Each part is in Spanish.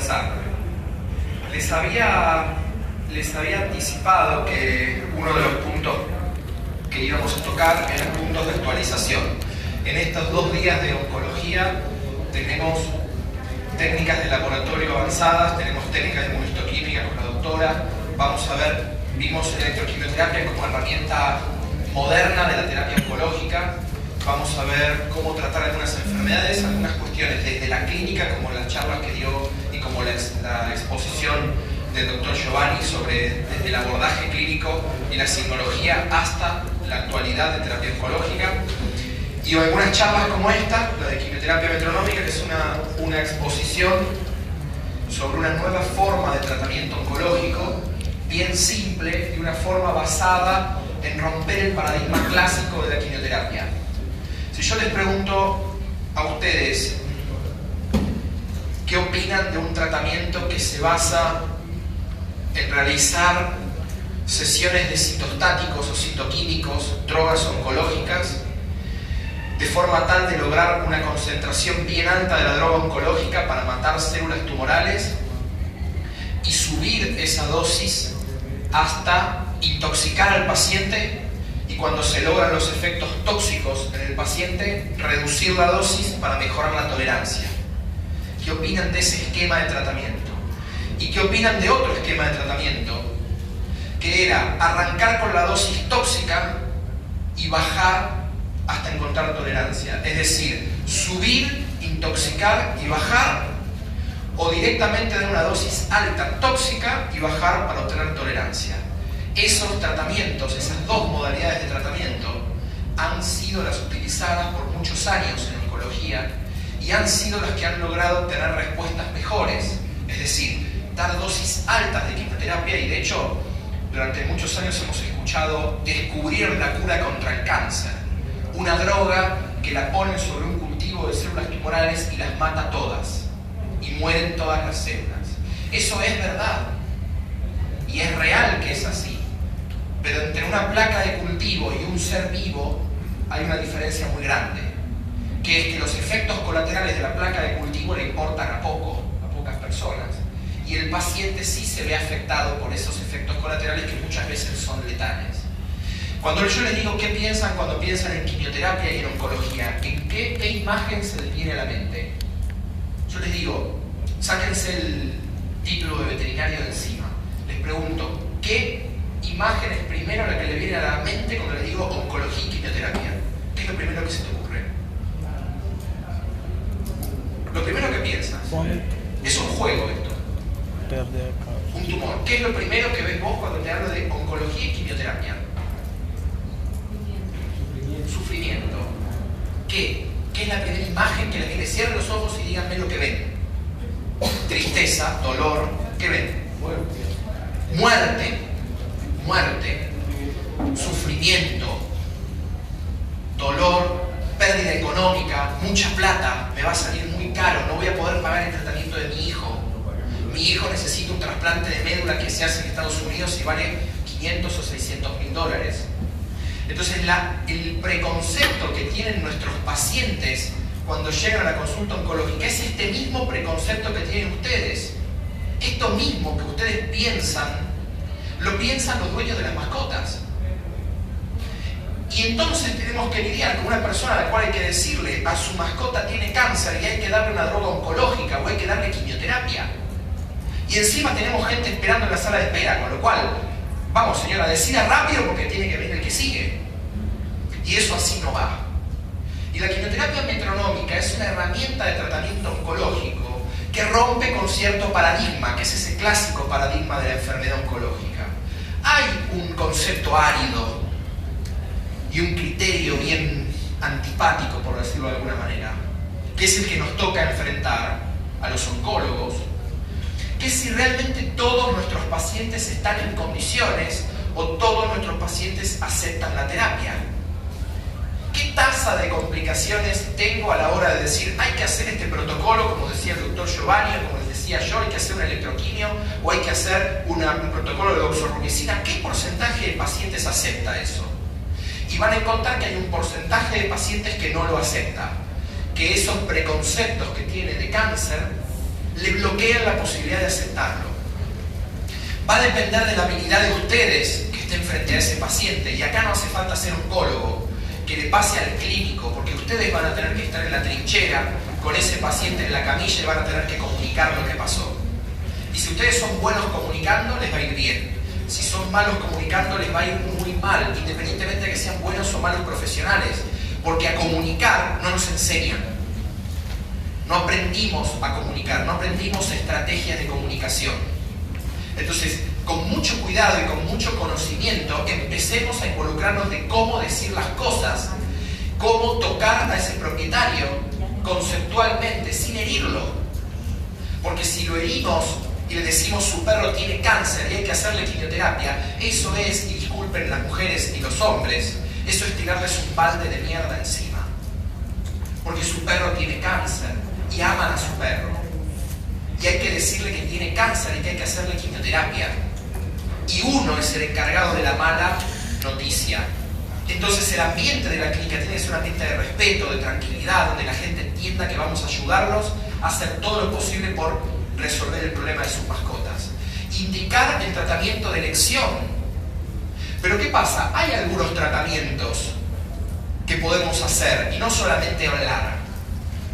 comenzar. Les había anticipado que uno de los puntos que íbamos a tocar eran puntos de actualización. En estos 2 días de oncología tenemos técnicas de laboratorio avanzadas, tenemos técnicas de inmunohistoquímica con la doctora, vimos electroquimioterapia como herramienta moderna de la terapia oncológica, vamos a ver cómo tratar algunas enfermedades, algunas cuestiones desde la clínica, como las charlas que dio y como la exposición del doctor Giovanni sobre desde el abordaje clínico y la signología hasta la actualidad de terapia oncológica. Y algunas charlas como esta, la de quimioterapia metronómica, que es una exposición sobre una nueva forma de tratamiento oncológico, bien simple, y una forma basada en romper el paradigma clásico de la quimioterapia. Si yo les pregunto a ustedes qué opinan de un tratamiento que se basa en realizar sesiones de citostáticos o citoquímicos, drogas oncológicas, de forma tal de lograr una concentración bien alta de la droga oncológica para matar células tumorales y subir esa dosis hasta intoxicar al paciente, y cuando se logran los efectos tóxicos en el paciente, reducir la dosis para mejorar la tolerancia? ¿Qué opinan de ese esquema de tratamiento? ¿Y qué opinan de otro esquema de tratamiento? Que era arrancar con la dosis tóxica y bajar hasta encontrar tolerancia. Es decir, subir, intoxicar y bajar, o directamente dar una dosis alta tóxica y bajar para obtener tolerancia. Esos tratamientos, esas 2 modalidades de tratamiento, han sido las utilizadas por muchos años en oncología y han sido las que han logrado obtener respuestas mejores. Es decir, dar dosis altas de quimioterapia, y de hecho durante muchos años hemos escuchado descubrir la cura contra el cáncer, una droga que la ponen sobre un cultivo de células tumorales y las mata todas y mueren todas las células. Eso es verdad y es real que es así, pero entre una placa de cultivo y un ser vivo hay una diferencia muy grande, que es que los efectos colaterales de la placa de cultivo le importan a pocas personas, y el paciente sí se ve afectado por esos efectos colaterales que muchas veces son letales. Cuando yo les digo qué piensan cuando piensan en quimioterapia y en oncología, ¿en qué imagen se les viene a la mente? Yo les digo, sáquense el título de veterinario de encima. Les pregunto, ¿qué imagen es primero la que le viene a la mente cuando les digo oncología y quimioterapia? ¿Qué es lo primero que se te ocurre? Lo primero que piensas. Es un juego esto. Un tumor. ¿Qué es lo primero que ves vos cuando te hablo de oncología y quimioterapia? Sufrimiento. ¿Qué es la primera imagen que les viene? Cierren los ojos y díganme lo que ven. Tristeza, dolor. ¿Qué ven? Muerte, sufrimiento, dolor, pérdida económica, mucha plata, me va a salir muy caro, no voy a poder pagar el tratamiento de mi hijo. Mi hijo necesita un trasplante de médula que se hace en Estados Unidos y vale 500 o 600 mil dólares. Entonces el preconcepto que tienen nuestros pacientes cuando llegan a la consulta oncológica es este mismo preconcepto que tienen ustedes. Esto mismo que ustedes piensan, lo piensan los dueños de las mascotas. Y entonces tenemos que lidiar con una persona a la cual hay que decirle a su mascota tiene cáncer y hay que darle una droga oncológica o hay que darle quimioterapia. Y encima tenemos gente esperando en la sala de espera, con lo cual, vamos señora, decida rápido porque tiene que venir el que sigue. Y eso así no va. Y la quimioterapia metronómica es una herramienta de tratamiento oncológico que rompe con cierto paradigma, que es ese clásico paradigma de la enfermedad oncológica. Hay un concepto árido y un criterio bien antipático, por decirlo de alguna manera, que es el que nos toca enfrentar a los oncólogos, que es si realmente todos nuestros pacientes están en condiciones o todos nuestros pacientes aceptan la terapia. ¿Qué tasa de complicaciones tengo a la hora de decir hay que hacer este protocolo, como decía el doctor Giovanni, o como les decía yo, hay que hacer una electroquimio o hay que hacer un protocolo de doxorubicina? ¿Qué porcentaje de pacientes acepta eso? Y van a encontrar que hay un porcentaje de pacientes que no lo acepta, que esos preconceptos que tiene de cáncer le bloquean la posibilidad de aceptarlo. Va a depender de la habilidad de ustedes que estén frente a ese paciente, y acá no hace falta ser oncólogo, que le pase al clínico, porque ustedes van a tener que estar en la trinchera con ese paciente en la camilla y van a tener que comunicar lo que pasó. Y si ustedes son buenos comunicando, les va a ir bien. Si son malos comunicando, les va a ir muy mal, independientemente de que sean buenos o malos profesionales, porque a comunicar no nos enseñan. No aprendimos a comunicar, no aprendimos estrategias de comunicación. Entonces, con mucho cuidado y con mucho conocimiento, empecemos a involucrarnos de cómo decir las cosas, cómo tocar a ese propietario conceptualmente, sin herirlo. Porque si lo herimos y le decimos su perro tiene cáncer y hay que hacerle quimioterapia, eso es, y disculpen las mujeres y los hombres, eso es tirarles un balde de mierda encima. Porque su perro tiene cáncer y aman a su perro. Y hay que decirle que tiene cáncer y que hay que hacerle quimioterapia. Y uno es el encargado de la mala noticia. Entonces el ambiente de la clínica tiene que ser un ambiente de respeto, de tranquilidad, donde la gente entienda que vamos a ayudarlos a hacer todo lo posible por resolver el problema de sus mascotas. Indicar el tratamiento de elección. Pero ¿qué pasa? Hay algunos tratamientos que podemos hacer y no solamente hablar.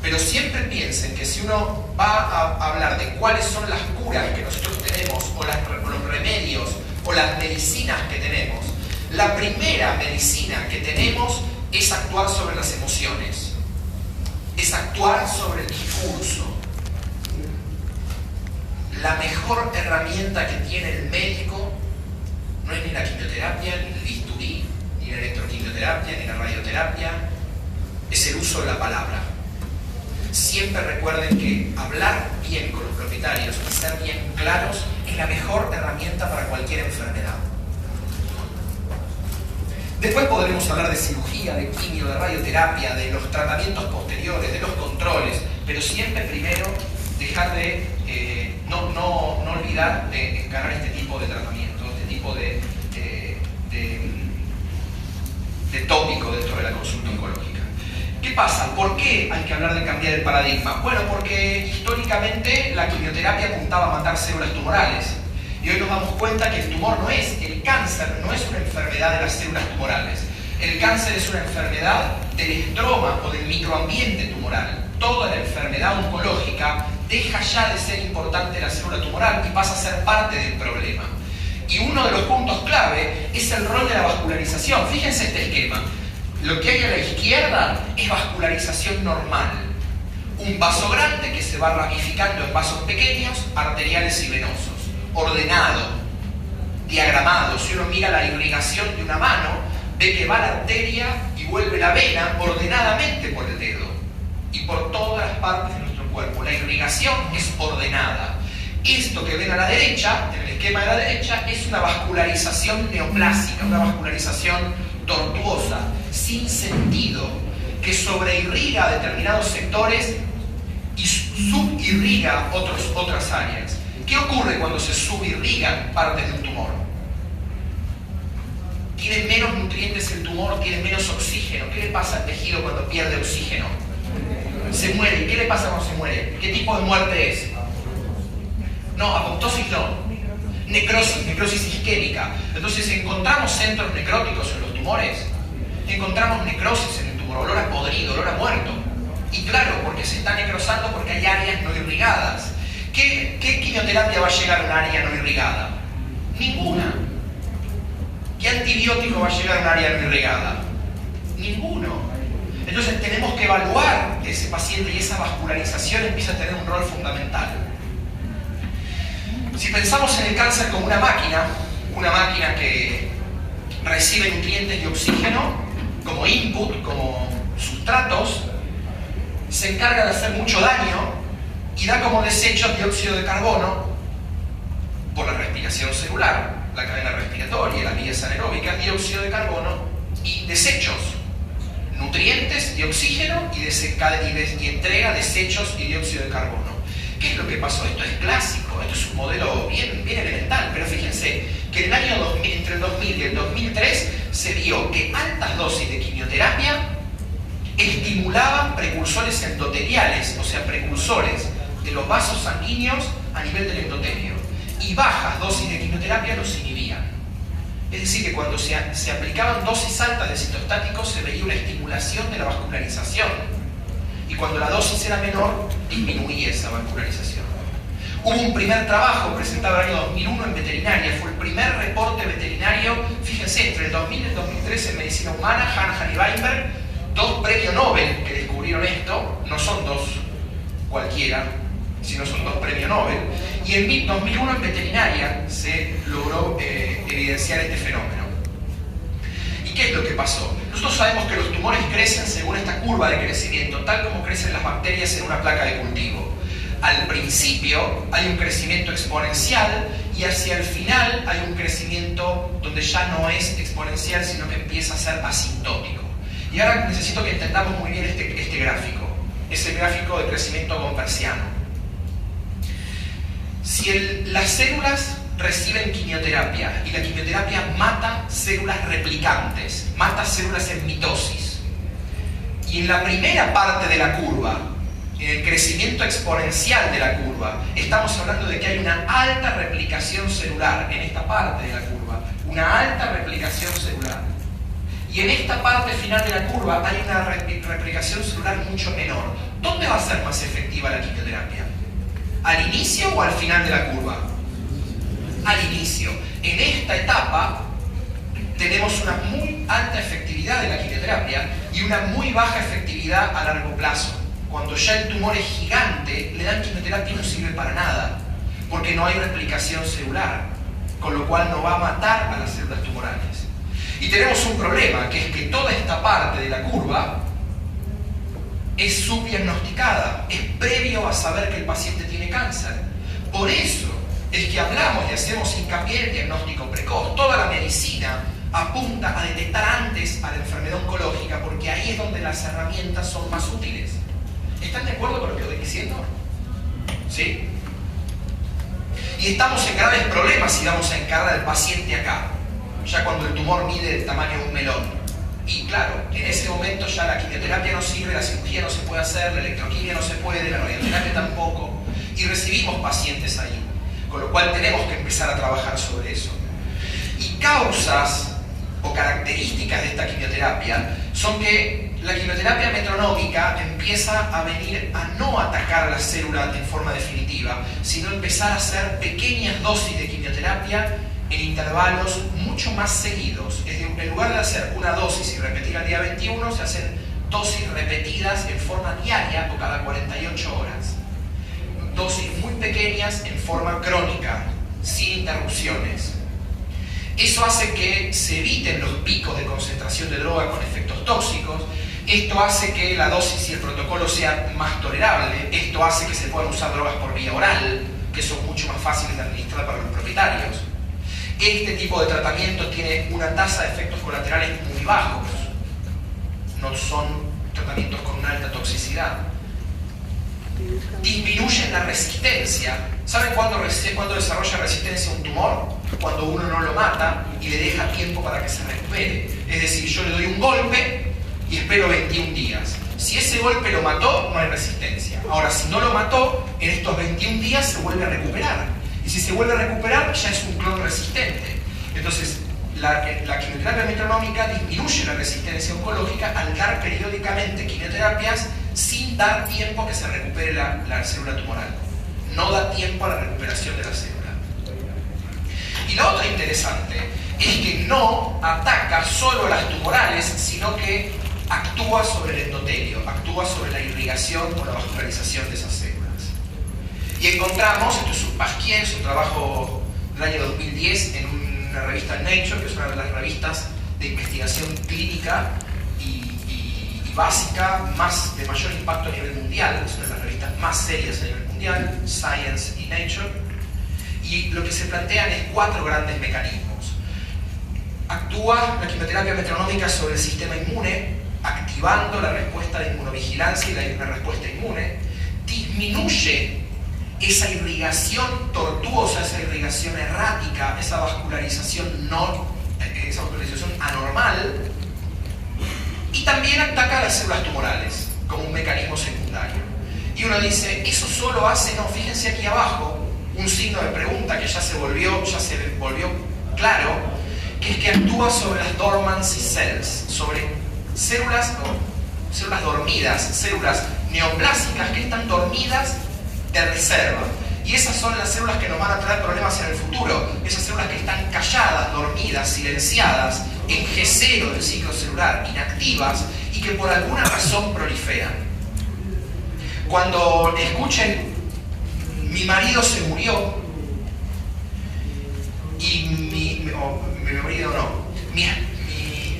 Pero siempre piensen que si uno va a hablar de cuáles son las curas que nosotros tenemos, o los remedios, o las medicinas que tenemos, la primera medicina que tenemos es actuar sobre las emociones, es actuar sobre el discurso. La mejor herramienta que tiene el médico no es ni la quimioterapia, ni el bisturí, ni la electroquimioterapia, ni la radioterapia, es el uso de la palabra. Siempre recuerden que hablar bien con los propietarios y ser bien claros es la mejor herramienta para cualquier enfermedad. Después podremos hablar de cirugía, de quimio, de radioterapia, de los tratamientos posteriores, de los controles, pero siempre primero dejar de no olvidar de encarar este tipo de tratamiento, este tipo de tópico dentro de la consulta oncológica. ¿Qué pasa? ¿Por qué hay que hablar de cambiar el paradigma? Bueno, porque históricamente la quimioterapia apuntaba a matar células tumorales. Y hoy nos damos cuenta que el tumor no es, el cáncer no es una enfermedad de las células tumorales. El cáncer es una enfermedad del estroma o del microambiente tumoral. Toda la enfermedad oncológica deja ya de ser importante la célula tumoral y pasa a ser parte del problema. Y uno de los puntos clave es el rol de la vascularización. Fíjense este esquema. Lo que hay a la izquierda es vascularización normal. Un vaso grande que se va ramificando en vasos pequeños, arteriales y venosos. Ordenado, diagramado. Si uno mira la irrigación de una mano, ve que va la arteria y vuelve la vena ordenadamente por el dedo y por todas las partes de nuestro cuerpo. La irrigación es ordenada. Esto que ven a la derecha, en el esquema de la derecha, es una vascularización neoplásica, una vascularización tortuosa, sin sentido, que sobreirriga determinados sectores y subirriga otras áreas. ¿Qué ocurre cuando se subirrigan partes de un tumor? Tiene menos nutrientes el tumor, tiene menos oxígeno. ¿Qué le pasa al tejido cuando pierde oxígeno? Se muere. ¿Y qué le pasa cuando se muere? ¿Qué tipo de muerte es? No, apoptosis no. Necrosis isquémica. Entonces encontramos centros necróticos en los tumores, encontramos necrosis en el tumor, olor a podrido, olor a muerto. Y claro, porque se está necrosando porque hay áreas no irrigadas. ¿Qué quimioterapia va a llegar a un área no irrigada? Ninguna. ¿Qué antibiótico va a llegar a un área no irrigada? Ninguno. Entonces tenemos que evaluar ese paciente y esa vascularización empieza a tener un rol fundamental. Si pensamos en el cáncer como una máquina que recibe nutrientes y oxígeno como input, como sustratos, se encarga de hacer mucho daño y da como desechos dióxido de carbono por la respiración celular, la cadena respiratoria, las vías anaeróbicas, dióxido de carbono y desechos, nutrientes y oxígeno y entrega desechos y dióxido de carbono. ¿Qué es lo que pasó? Esto es clásico, esto es un modelo bien elemental, pero fíjense que en el año 2000, entre el 2000 y el 2003 se vio que altas dosis de quimioterapia estimulaban precursores endoteliales, o sea, precursores de los vasos sanguíneos a nivel del endotelio, y bajas dosis de quimioterapia los inhibían. Es decir, que cuando se aplicaban dosis altas de citostáticos se veía una estimulación de la vascularización, y cuando la dosis era menor disminuía esa vascularización. Hubo un primer trabajo presentado en el año 2001 en veterinaria, fue el primer reporte veterinario, fíjense, entre el 2000 y el 2013 en medicina humana, Hahnemann y Weinberg, 2 premios Nobel que descubrieron esto, no son 2 cualquiera, sino son 2 premios Nobel, y en 2001 en veterinaria se logró evidenciar este fenómeno. ¿Y qué es lo que pasó? Nosotros sabemos que los tumores crecen según esta curva de crecimiento, tal como crecen las bacterias en una placa de cultivo. Al principio hay un crecimiento exponencial y hacia el final hay un crecimiento donde ya no es exponencial, sino que empieza a ser asintótico. Y ahora necesito que entendamos muy bien este gráfico. Es el gráfico de crecimiento gompersiano. Si las células reciben quimioterapia y la quimioterapia mata células replicantes, mata células en mitosis, y en la primera parte de la curva, en el crecimiento exponencial de la curva, estamos hablando de que hay una alta replicación celular en esta parte de la curva, una alta replicación celular. Y en esta parte final de la curva hay una replicación celular mucho menor. ¿Dónde va a ser más efectiva la quimioterapia? ¿Al inicio o al final de la curva? Al inicio. En esta etapa tenemos una muy alta efectividad de la quimioterapia y una muy baja efectividad a largo plazo. Cuando ya el tumor es gigante, le dan quimioterapia y no sirve para nada, porque no hay replicación celular, con lo cual no va a matar a las células tumorales. Y tenemos un problema, que es que toda esta parte de la curva es subdiagnosticada, es previo a saber que el paciente tiene cáncer. Por eso es que hablamos y hacemos hincapié en el diagnóstico precoz. Toda la medicina apunta a detectar antes a la enfermedad oncológica, porque ahí es donde las herramientas son más útiles. ¿Están de acuerdo con lo que estoy diciendo? ¿Sí? Y estamos en graves problemas si vamos a encarar al paciente acá, ya cuando el tumor mide el tamaño de un melón. Y claro, en ese momento ya la quimioterapia no sirve, la cirugía no se puede hacer, la electroquimia no se puede, la radioterapia tampoco, y recibimos pacientes ahí, con lo cual tenemos que empezar a trabajar sobre eso. Y causas o características de esta quimioterapia son que la quimioterapia metronómica empieza a venir a no atacar a la célula en forma definitiva, sino empezar a hacer pequeñas dosis de quimioterapia en intervalos mucho más seguidos. Es decir, en lugar de hacer una dosis y repetir al día 21, se hacen dosis repetidas en forma diaria o cada 48 horas. Dosis muy pequeñas en forma crónica, sin interrupciones. Eso hace que se eviten los picos de concentración de droga con efectos tóxicos. Esto hace que la dosis y el protocolo sea más tolerable. Esto hace que se puedan usar drogas por vía oral, que son mucho más fáciles de administrar para los propietarios. Este tipo de tratamiento tiene una tasa de efectos colaterales muy bajos. No son tratamientos con una alta toxicidad. Disminuyen la resistencia. ¿Saben cuándo desarrolla resistencia un tumor? Cuando uno no lo mata y le deja tiempo para que se recupere. Es decir, yo le doy un golpe y espero 21 días. Si ese golpe lo mató, no hay resistencia. Ahora, si no lo mató, en estos 21 días se vuelve a recuperar. Y si se vuelve a recuperar, ya es un clon resistente. Entonces, la quimioterapia metronómica disminuye la resistencia oncológica al dar periódicamente quimioterapias sin dar tiempo a que se recupere la célula tumoral. No da tiempo a la recuperación de la célula. Y lo otro interesante es que no ataca solo a las tumorales, sino que actúa sobre el endotelio, actúa sobre la irrigación o la vascularización de esas células. Y encontramos, esto es un Pasquier, es un trabajo del año 2010 en una revista Nature, que es una de las revistas de investigación clínica y básica de mayor impacto a nivel mundial, es una de las revistas más serias a nivel mundial, Science y Nature, y lo que se plantean es 4 grandes mecanismos. Actúa la quimioterapia metronómica sobre el sistema inmune, activando la respuesta de inmunovigilancia y la respuesta inmune, disminuye esa irrigación tortuosa, esa irrigación errática, esa vascularización anormal, y también ataca a las células tumorales como un mecanismo secundario. Y uno dice, ¿eso solo hace? No, fíjense aquí abajo, un signo de pregunta que ya se volvió claro, que es que actúa sobre las dormancy cells, sobre células dormidas, células neoplásicas que están dormidas de reserva. Y esas son las células que nos van a traer problemas en el futuro. Esas células que están calladas, dormidas, silenciadas, en G0 del ciclo celular, inactivas, y que por alguna razón proliferan. Cuando escuchen, mi marido se murió, y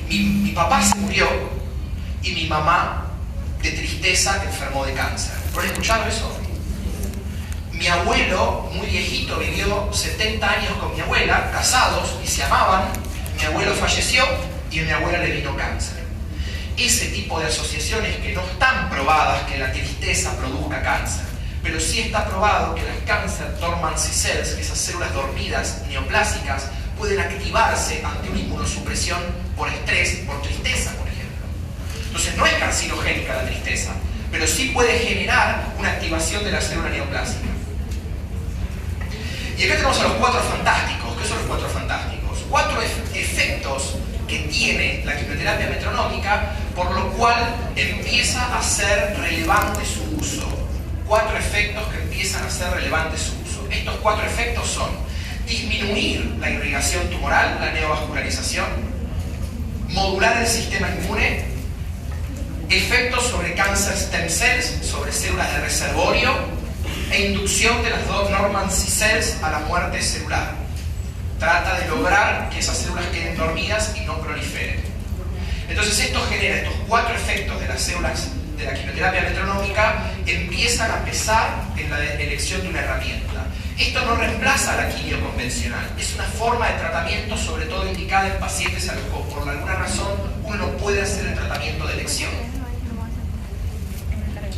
mi papá se murió, y mi mamá, de tristeza, enfermó de cáncer. ¿Lo han escuchado eso? Mi abuelo, muy viejito, vivió 70 años con mi abuela, casados, y se amaban. Mi abuelo falleció y a mi abuela le vino cáncer. Ese tipo de asociaciones que no están probadas que la tristeza produzca cáncer, pero sí está probado que las cancer dormancy cells, esas células dormidas neoplásicas, pueden activarse ante una inmunosupresión por estrés, por tristeza, por ejemplo. Entonces no es carcinogénica la tristeza, pero sí puede generar una activación de la célula neoplásica. Y acá tenemos a los cuatro fantásticos. ¿Qué son los cuatro fantásticos? Cuatro efectos que tiene la quimioterapia metronómica, por lo cual empieza a ser relevante su uso. Cuatro efectos que empiezan a ser relevante su uso. Estos cuatro efectos son disminuir la irrigación tumoral, la neovascularización, modular el sistema inmune, efectos sobre cáncer stem cells, sobre células de reservorio, e inducción de las dos dormancy cells a la muerte celular. Trata de lograr que esas células queden dormidas y no proliferen. Entonces esto genera, estos cuatro efectos de las células de la quimioterapia metronómica empiezan a pesar en la elección de una herramienta. Esto no reemplaza a la quimio convencional, es una forma de tratamiento sobre todo indicada en pacientes a los que por alguna razón uno no puede hacer el tratamiento de elección.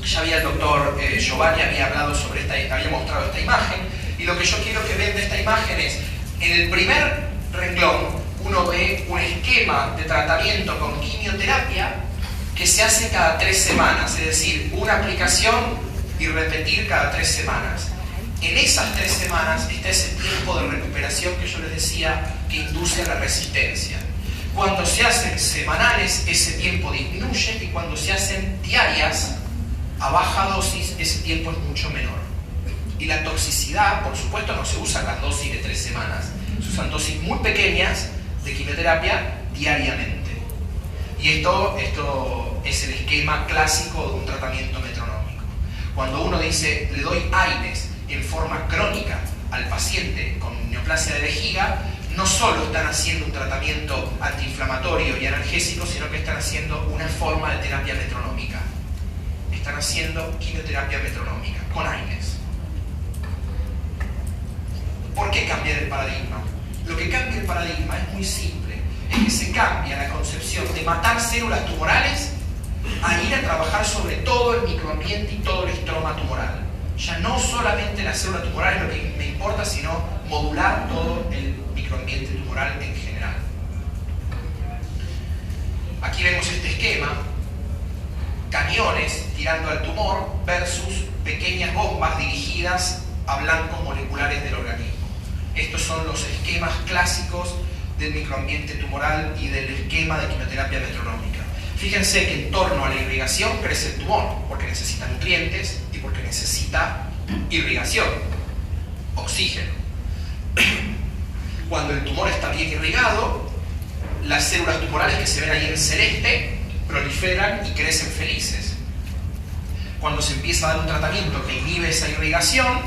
Ya había el doctor Giovanni había hablado sobre había mostrado esta imagen, y lo que yo quiero que vean de esta imagen es, en el primer renglón uno ve un esquema de tratamiento con quimioterapia que se hace cada 3 semanas, es decir, una aplicación y repetir cada 3 semanas. En esas 3 semanas está ese tiempo de recuperación que yo les decía que induce a la resistencia. Cuando se hacen semanales, ese tiempo disminuye, y cuando se hacen diarias, a baja dosis, ese tiempo es mucho menor. Y la toxicidad, por supuesto, no se usan las dosis de 3 semanas, se usan dosis muy pequeñas de quimioterapia diariamente. Y esto es el esquema clásico de un tratamiento metronómico. Cuando uno dice, le doy AINES en forma crónica al paciente con neoplasia de vejiga, no solo están haciendo un tratamiento antiinflamatorio y analgésico, sino que están haciendo una forma de terapia metronómica. Están haciendo quimioterapia metronómica con AINES. ¿Por qué cambiar el paradigma? Lo que cambia el paradigma es muy simple. Es que se cambia la concepción de matar células tumorales a ir a trabajar sobre todo el microambiente y todo el estroma tumoral. Ya no solamente la célula tumoral es lo que me importa, sino modular todo el microambiente tumoral en general. Aquí vemos este esquema. Cañones tirando al tumor versus pequeñas bombas dirigidas a blancos moleculares del organismo. Estos son los esquemas clásicos del microambiente tumoral y del esquema de quimioterapia metronómica. Fíjense que en torno a la irrigación crece el tumor, porque necesita nutrientes y porque necesita irrigación, oxígeno. Cuando el tumor está bien irrigado, las células tumorales que se ven ahí en celeste proliferan y crecen felices. Cuando se empieza a dar un tratamiento que inhibe esa irrigación,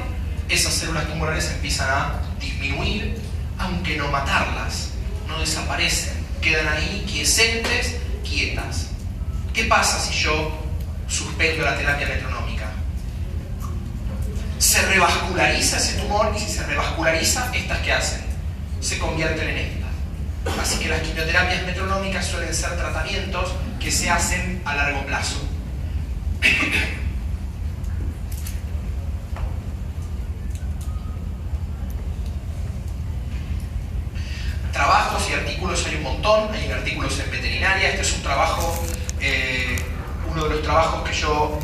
esas células tumorales empiezan a disminuir, aunque no matarlas, no desaparecen, quedan ahí quiescentes, quietas. ¿Qué pasa si yo suspendo la terapia metronómica? Se revasculariza ese tumor, y si se revasculariza, ¿estas qué hacen? Se convierten en estas. Así que las quimioterapias metronómicas suelen ser tratamientos que se hacen a largo plazo. Trabajos y artículos hay un montón, hay artículos en veterinaria. Este es un trabajo, uno de los trabajos que yo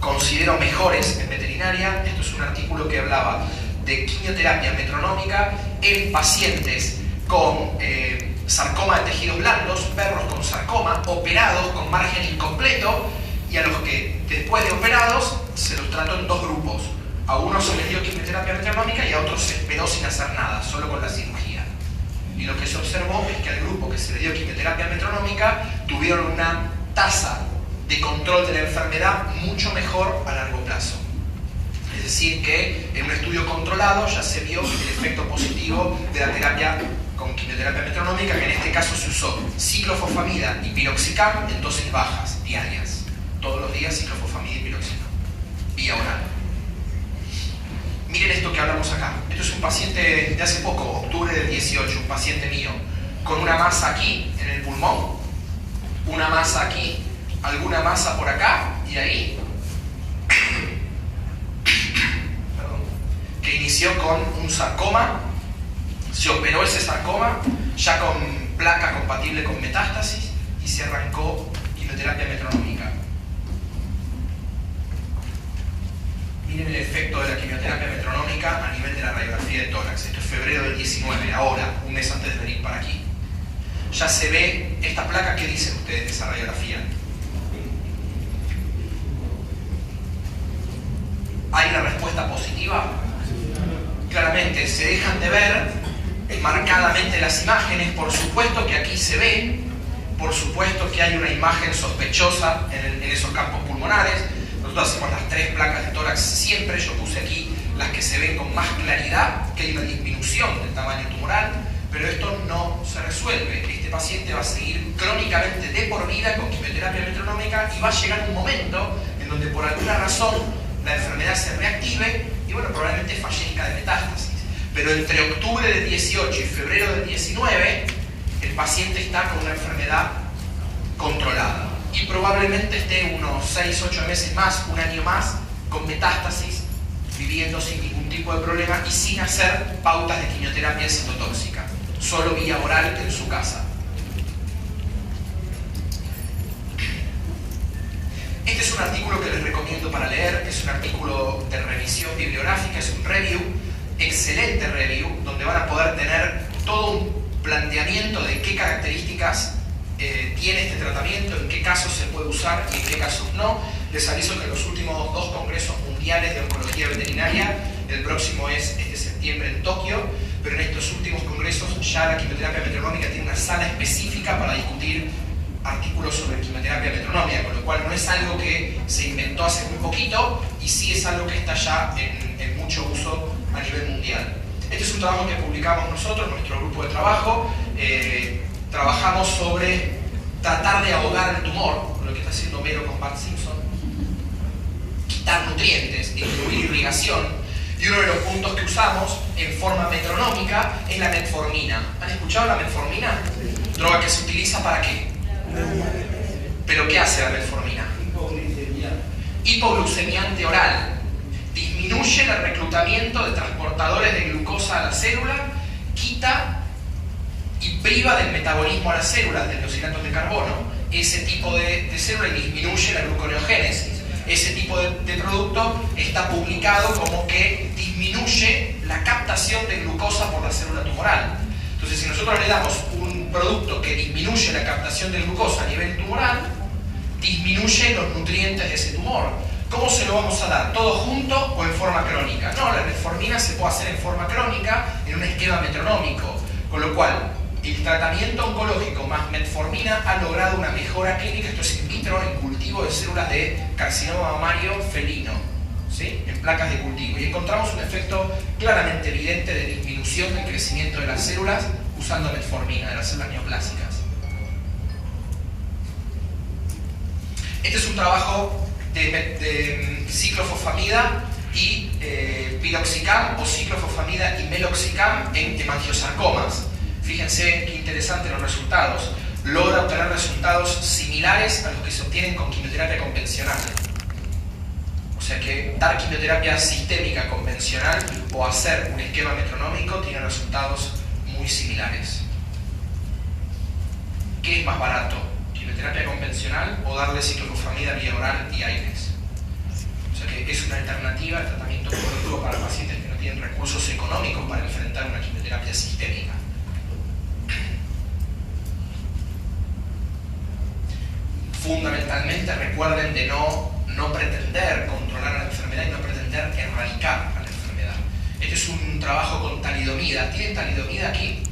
considero mejores en veterinaria. Esto es un artículo que hablaba de quimioterapia metronómica en pacientes con sarcoma de tejidos blandos, perros con sarcoma, operados con margen incompleto, y a los que después de operados se los trató en dos grupos. A unos se les dio quimioterapia metronómica y a otros se esperó sin hacer nada, solo con la cirugía. Y lo que se observó es que al grupo que se le dio quimioterapia metronómica tuvieron una tasa de control de la enfermedad mucho mejor a largo plazo. Es decir, que en un estudio controlado ya se vio el efecto positivo de la terapia con quimioterapia metronómica, que en este caso se usó ciclofosfamida y piroxicam en dosis bajas, diarias. Todos los días ciclofosfamida y piroxicam, vía oral. Miren esto que hablamos acá. Esto es un paciente de hace poco, octubre del 18, un paciente mío, con una masa aquí en el pulmón, una masa aquí, alguna masa por acá y ahí, que inició con un sarcoma, se operó ese sarcoma, ya con placa compatible con metástasis, y se arrancó quimioterapia metronómica. Miren el efecto de la quimioterapia metronómica a nivel de la radiografía de tórax. Esto es febrero del 19, ahora, un mes antes de venir para aquí. Ya se ve esta placa. ¿Qué dicen ustedes de esa radiografía? ¿Hay una respuesta positiva? Claramente, se dejan de ver marcadamente las imágenes. Por supuesto que aquí se ve, por supuesto que hay una imagen sospechosa en esos campos pulmonares. Nosotros hacemos las 3 placas de tórax siempre. Yo puse aquí las que se ven con más claridad, que hay una disminución del tamaño tumoral, pero esto no se resuelve. Este paciente va a seguir crónicamente de por vida con quimioterapia metronómica, y va a llegar un momento en donde por alguna razón la enfermedad se reactive y bueno, probablemente fallezca de metástasis. Pero entre octubre del 18 y febrero del 19, el paciente está con una enfermedad controlada. Y probablemente esté unos 6-8 meses más, un año más, con metástasis, viviendo sin ningún tipo de problema y sin hacer pautas de quimioterapia citotóxica, solo vía oral en su casa. Este es un artículo que les recomiendo para leer, es un artículo de revisión bibliográfica, es un review, excelente review, donde van a poder tener todo un planteamiento de qué características tiene este tratamiento, en qué casos se puede usar y en qué casos no. Les aviso que en los últimos 2 congresos mundiales de oncología veterinaria, el próximo es este septiembre en Tokio, pero en estos últimos congresos ya la quimioterapia metronómica tiene una sala específica para discutir artículos sobre quimioterapia metronómica, con lo cual no es algo que se inventó hace muy poquito, y sí es algo que está ya en mucho uso a nivel mundial. Este es un trabajo que publicamos nosotros, nuestro grupo de trabajo. Trabajamos sobre tratar de ahogar el tumor, lo que está haciendo Homero con Bart Simpson, quitar nutrientes, incluir irrigación, y uno de los puntos que usamos en forma metronómica es la metformina. ¿Han escuchado la metformina? Droga que se utiliza ¿para qué? ¿Pero qué hace la metformina? Hipoglucemiante oral. Disminuye el reclutamiento de transportadores de glucosa a la célula, quita y priva del metabolismo a las células de los hidratos de carbono, ese tipo de célula, y disminuye la gluconeogénesis. Ese tipo de producto está publicado como que disminuye la captación de glucosa por la célula tumoral. Entonces, si nosotros le damos un producto que disminuye la captación de glucosa a nivel tumoral, disminuye los nutrientes de ese tumor. ¿Cómo se lo vamos a dar? ¿Todo junto o en forma crónica? No, la metformina se puede hacer en forma crónica, en un esquema metronómico, con lo cual el tratamiento oncológico más metformina ha logrado una mejora clínica. Esto es in vitro, en cultivo de células de carcinoma mamario felino, ¿sí? En placas de cultivo, y encontramos un efecto claramente evidente de disminución del crecimiento de las células usando metformina, de las células neoplásicas. Este es un trabajo de ciclofosfamida y piroxicam, o ciclofosfamida y meloxicam en hemangiosarcomas. Fíjense qué interesantes los resultados. Logra obtener resultados similares a los que se obtienen con quimioterapia convencional. O sea que dar quimioterapia sistémica convencional o hacer un esquema metronómico tiene resultados muy similares. ¿Qué es más barato? ¿Quimioterapia convencional o darle ciclofosfamida vía oral y aires? sea que es una alternativa al tratamiento oncológico para pacientes que no tienen recursos económicos para enfrentar una quimioterapia sistémica. Fundamentalmente recuerden de no pretender controlar a la enfermedad y no pretender erradicar a la enfermedad. Este es un trabajo con talidomida. ¿Tienen talidomida aquí?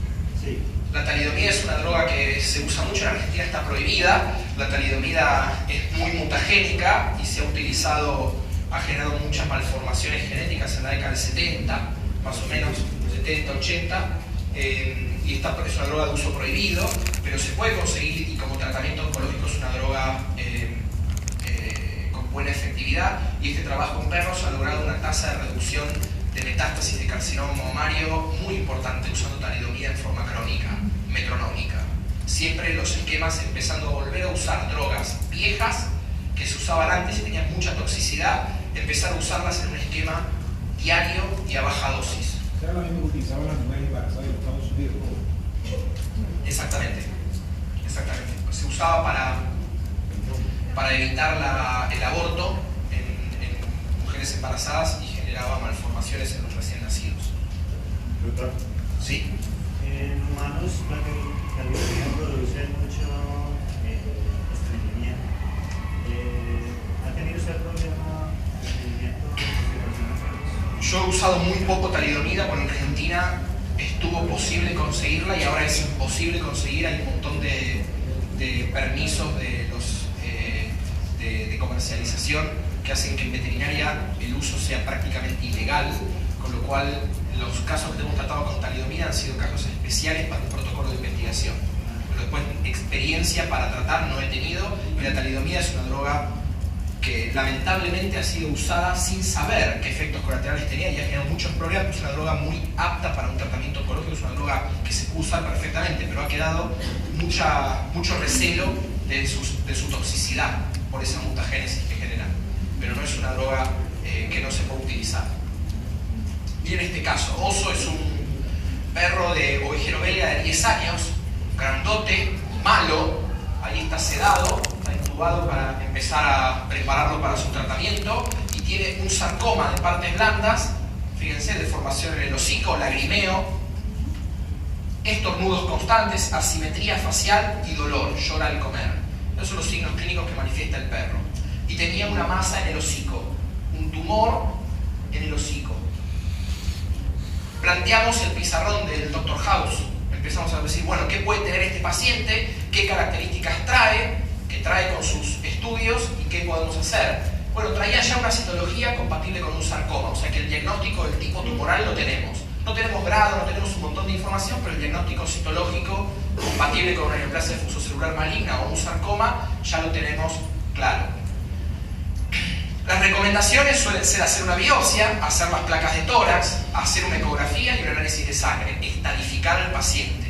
Sí. La talidomida es una droga que se usa mucho, en Argentina está prohibida. La talidomida es muy mutagénica y se ha utilizado, ha generado muchas malformaciones genéticas en la década del 70, más o menos, 70, 80. Y esta es una droga de uso prohibido, pero se puede conseguir y como tratamiento oncológico es una droga con buena efectividad, y este trabajo en perros ha logrado una tasa de reducción de metástasis de carcinoma mamario muy importante usando talidomida en forma crónica, metronómica. Siempre los esquemas empezando a volver a usar drogas viejas que se usaban antes y tenían mucha toxicidad, empezar a usarlas en un esquema diario y a baja dosis. ¿Era lo mismo que utilizaban las mujeres embarazadas en los Estados Unidos? Exactamente, exactamente. Se usaba para evitar el aborto en mujeres embarazadas y generaba malformaciones en los recién nacidos. ¿Doctor? Sí. En humanos, la talidomida produce mucho estreñimiento. ¿Ha tenido ese problema de estreñimiento de personas? Yo he usado muy poco talidomida, porque en Argentina estuvo posible conseguirla y ahora es imposible conseguir. Hay un montón de permisos de comercialización que hacen que en veterinaria el uso sea prácticamente ilegal, con lo cual los casos que hemos tratado con talidomida han sido casos especiales para un protocolo de investigación. Pero después experiencia para tratar no he tenido, y la talidomida es una droga que lamentablemente ha sido usada sin saber qué efectos colaterales tenía y ha generado muchos problemas, pero es una droga muy apta para un tratamiento oncológico, es una droga que se puede usar perfectamente, pero ha quedado mucho recelo de su toxicidad por esa mutagénesis que genera. Pero no es una droga que no se puede utilizar. Y en este caso, Oso es un perro de ovejero belga de 10 años, grandote, malo, ahí está sedado, está intubado para empezar a prepararlo para su tratamiento, y tiene un sarcoma de partes blandas, fíjense, deformación en el hocico, lagrimeo, estornudos constantes, asimetría facial y dolor, llora al comer. Esos son los signos clínicos que manifiesta el perro. Y tenía una masa en el hocico, un tumor en el hocico. Planteamos el pizarrón del Dr. House. Empezamos a decir, bueno, ¿qué puede tener este paciente? ¿Qué características trae? ¿Qué trae con sus estudios? ¿Y qué podemos hacer? Bueno, traía ya una citología compatible con un sarcoma, o sea que el diagnóstico del tipo tumoral lo tenemos. No tenemos grado, no tenemos un montón de información, pero el diagnóstico citológico compatible con una neoplasia celular maligna o un sarcoma ya lo tenemos claro. Las recomendaciones suelen ser hacer una biopsia, hacer las placas de tórax, hacer una ecografía y un análisis de sangre, estadificar al paciente,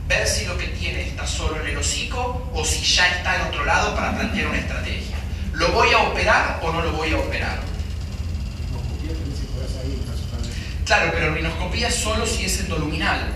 ver si lo que tiene está solo en el hocico o si ya está en otro lado para plantear una estrategia. ¿Lo voy a operar o no lo voy a operar? Claro, pero rinoscopía solo si es endoluminal.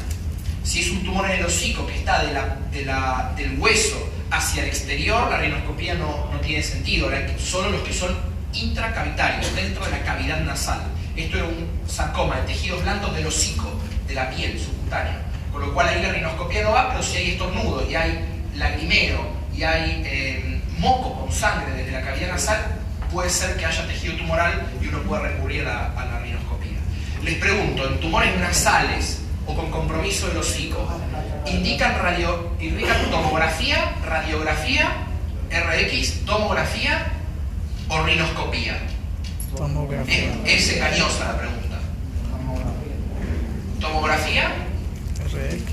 Si es un tumor en el hocico que está del hueso hacia el exterior, la rinoscopía no tiene sentido. Solo los que son intracavitarios, dentro de la cavidad nasal. Esto era un sarcoma de tejidos blandos del hocico, de la piel subcutánea. Con lo cual ahí la rinoscopía no va, pero si hay estornudo y hay lagrimeo y hay moco con sangre desde la cavidad nasal, puede ser que haya tejido tumoral y uno puede recurrir a la rinoscopía. Les pregunto, en tumores nasales o con compromiso del hocico, ¿indican tomografía, radiografía, RX, tomografía o rinoscopía? Tomografía. Es engañosa la pregunta. ¿Tomografía? RX.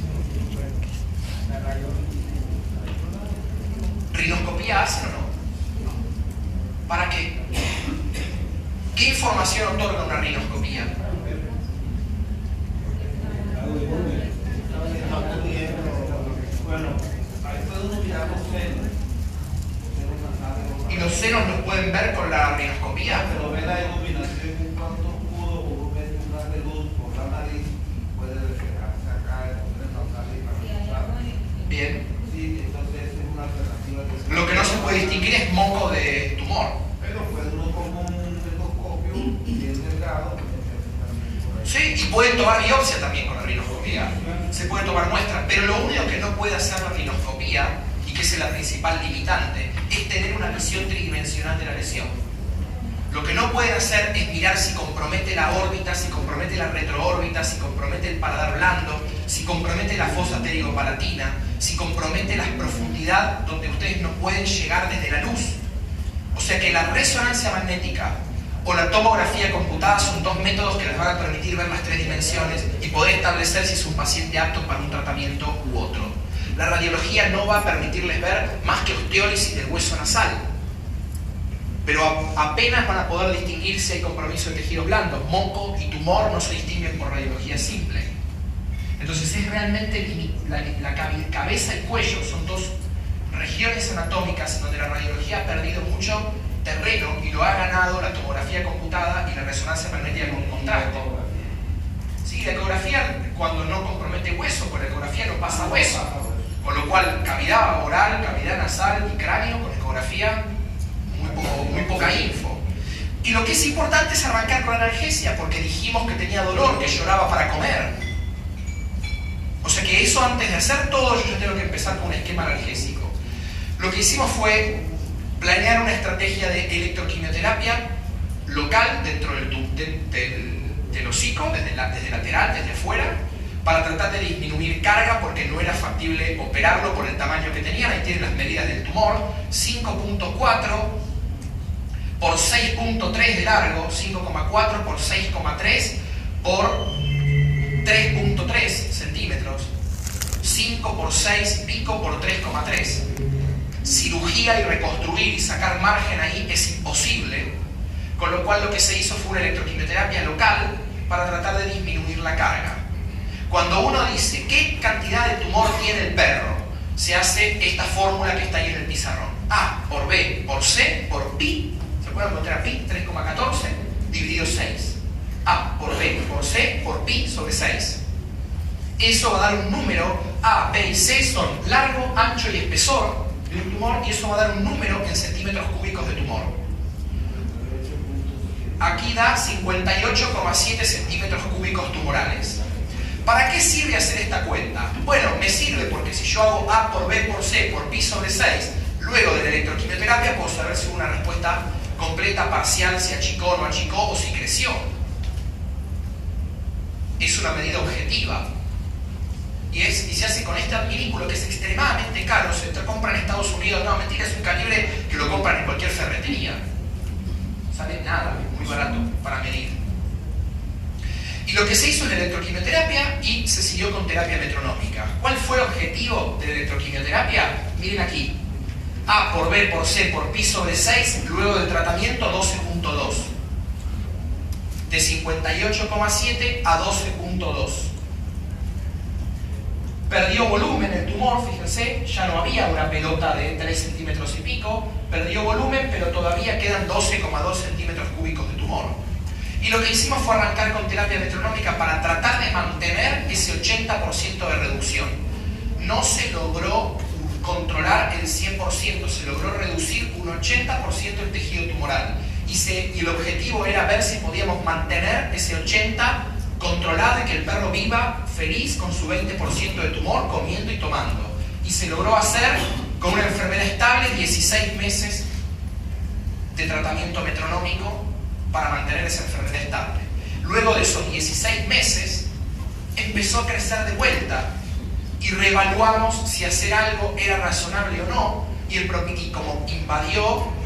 ¿Rinoscopía hacen o no? ¿Para qué? ¿Qué información otorga una rinoscopía? Bueno, ahí puede uno mirar los senos. ¿Y los senos los pueden ver con la rinoscopía? Pero ve la iluminación un tanto oscuro, uno ve un haz de luz por la nariz y puede sacar el nariz. Bien. Sí, entonces es una alternativa. Lo que no se puede distinguir es moco de tumor. Pero puede uno con un endoscopio ¿Sí? Y pueden tomar biopsia también con la rinoscopía. Se puede tomar muestra, pero lo único que no puede hacer la rinoscopía, y que es la principal limitante, es tener una visión tridimensional de la lesión. Lo que no pueden hacer es mirar si compromete la órbita, si compromete la retroórbita, si compromete el paladar blando, si compromete la fosa pterigo-palatina, si compromete la profundidad donde ustedes no pueden llegar desde la luz. O sea que la resonancia magnética o la tomografía computada son dos métodos que les van a permitir ver las tres dimensiones y poder establecer si es un paciente apto para un tratamiento u otro. La radiología no va a permitirles ver más que osteólisis del hueso nasal, pero apenas van a poder distinguir si hay compromiso de tejidos blandos. Moco y tumor no se distinguen por radiología simple. Entonces es realmente la cabeza y cuello, son dos regiones anatómicas donde la radiología ha perdido mucho terreno y lo ha ganado la tomografía computada y la resonancia magnética con contraste. Sí, la ecografía cuando no compromete hueso, con la ecografía no pasa hueso, con lo cual cavidad oral, cavidad nasal y cráneo con ecografía muy poca info. Y lo que es importante es arrancar con analgesia, porque dijimos que tenía dolor, que lloraba para comer. O sea que eso, antes de hacer todo, yo tengo que empezar con un esquema analgésico. Lo que hicimos fue planear una estrategia de electroquimioterapia local dentro del hocico, desde lateral, desde afuera, para tratar de disminuir carga, porque no era factible operarlo por el tamaño que tenían. Ahí tienen las medidas del tumor: 5.4 por 6.3 de largo, 5,4 por 6,3 por 3.3 centímetros, 5 por 6 pico por 3,3. Cirugía y reconstruir y sacar margen ahí es imposible, con lo cual lo que se hizo fue una electroquimioterapia local para tratar de disminuir la carga. Cuando uno dice qué cantidad de tumor tiene el perro, se hace esta fórmula que está ahí en el pizarrón: A por B por C por pi. ¿Se puede encontrar pi? 3,14 dividido 6. A por B por C por pi sobre 6. Eso va a dar un número. A, B y C son largo, ancho y espesor de un tumor, y eso va a dar un número en centímetros cúbicos de tumor. Aquí da 58,7 centímetros cúbicos tumorales. ¿Para qué sirve hacer esta cuenta? Bueno, me sirve porque si yo hago A por B por C por pi sobre 6, luego de la electroquimioterapia puedo saber si hubo una respuesta completa, parcial, si achicó o no achicó, o si creció. Es una medida objetiva. Y se hace con este adminículo que es extremadamente caro. Se te compra en Estados Unidos. No, mentira, es un calibre que lo compran en cualquier ferretería. Sale nada, muy barato para medir. Y lo que se hizo en la electroquimioterapia, y se siguió con terapia metronómica. ¿Cuál fue el objetivo de la electroquimioterapia? Miren aquí: A por B por C por pi sobre 6, luego del tratamiento 12.2. De 58,7 a 12.2. Perdió volumen el tumor, fíjense, ya no había una pelota de 3 centímetros y pico, perdió volumen, pero todavía quedan 12,2 centímetros cúbicos de tumor. Y lo que hicimos fue arrancar con terapia metronómica para tratar de mantener ese 80% de reducción. No se logró controlar el 100%, se logró reducir un 80% del tejido tumoral. Y el objetivo era ver si podíamos mantener ese 80% controlado y que el perro viva feliz con su 20% de tumor, comiendo y tomando. Y se logró hacer con una enfermedad estable 16 meses de tratamiento metronómico para mantener esa enfermedad estable. Luego de esos 16 meses empezó a crecer de vuelta y reevaluamos si hacer algo era razonable o no, y como invadió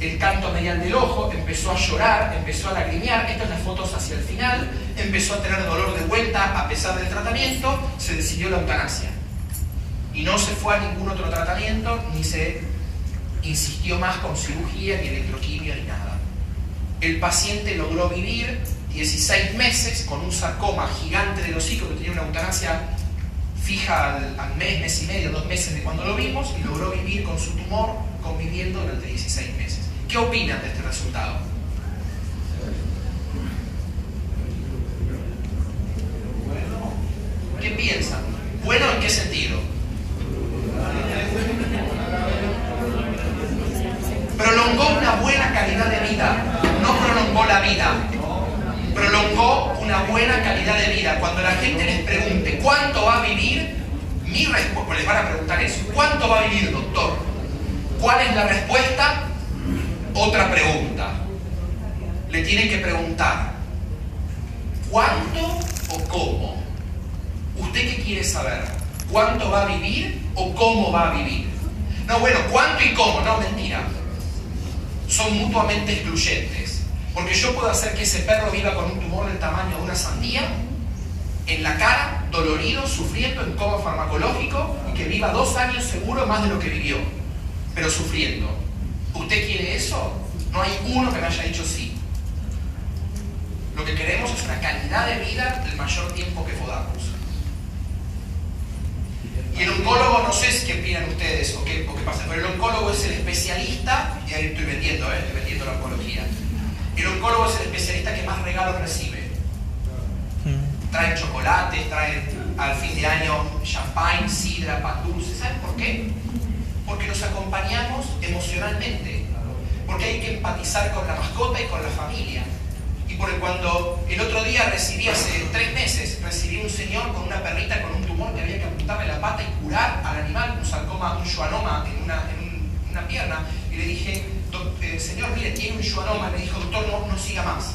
el canto medial del ojo, empezó a llorar, empezó a lagrimear. Estas son las fotos hacia el final. Empezó a tener dolor de vuelta a pesar del tratamiento. Se decidió la eutanasia y no se fue a ningún otro tratamiento, ni se insistió más con cirugía, ni electroquimio, ni nada. El paciente logró vivir 16 meses con un sarcoma gigante del hocico que tenía una eutanasia fija al mes y medio, 2 meses de cuando lo vimos, y logró vivir con su tumor conviviendo durante 16 meses. ¿Qué opinan de este resultado? ¿Qué piensan? ¿Bueno en qué sentido? Prolongó una buena calidad de vida, no prolongó la vida, prolongó una buena calidad de vida. Cuando la gente les pregunte cuánto va a vivir, mi respuesta, les van a preguntar eso, ¿cuánto va a vivir, doctor? ¿Cuál es la respuesta? Otra pregunta. Le tienen que preguntar, ¿cuánto o cómo? ¿Usted qué quiere saber? ¿Cuánto va a vivir o cómo va a vivir? No, bueno, ¿cuánto y cómo? No, mentira. Son mutuamente excluyentes. Porque yo puedo hacer que ese perro viva con un tumor del tamaño de una sandía, en la cara, dolorido, sufriendo, en coma farmacológico, y que viva 2 años seguro más de lo que vivió, pero sufriendo. ¿Usted quiere eso? No hay uno que me haya dicho sí. Lo que queremos es una calidad de vida el mayor tiempo que podamos. Y el oncólogo, no sé qué opinan ustedes o qué pasa, pero el oncólogo es el especialista, y ahí estoy vendiendo la oncología. El oncólogo es el especialista que más regalos recibe. Traen chocolates, traen al fin de año champagne, sidra, pan dulce. ¿Saben por qué? Porque nos acompañamos emocionalmente. Porque hay que empatizar con la mascota y con la familia. Y porque cuando el otro día recibí, hace 3 meses, recibí un señor con una perrita con un tumor que había que amputarle la pata y curar al animal, un sarcoma, un schwannoma en una pierna. Y le dije, señor, mire, tiene un schwannoma. Me dijo, doctor, no siga más.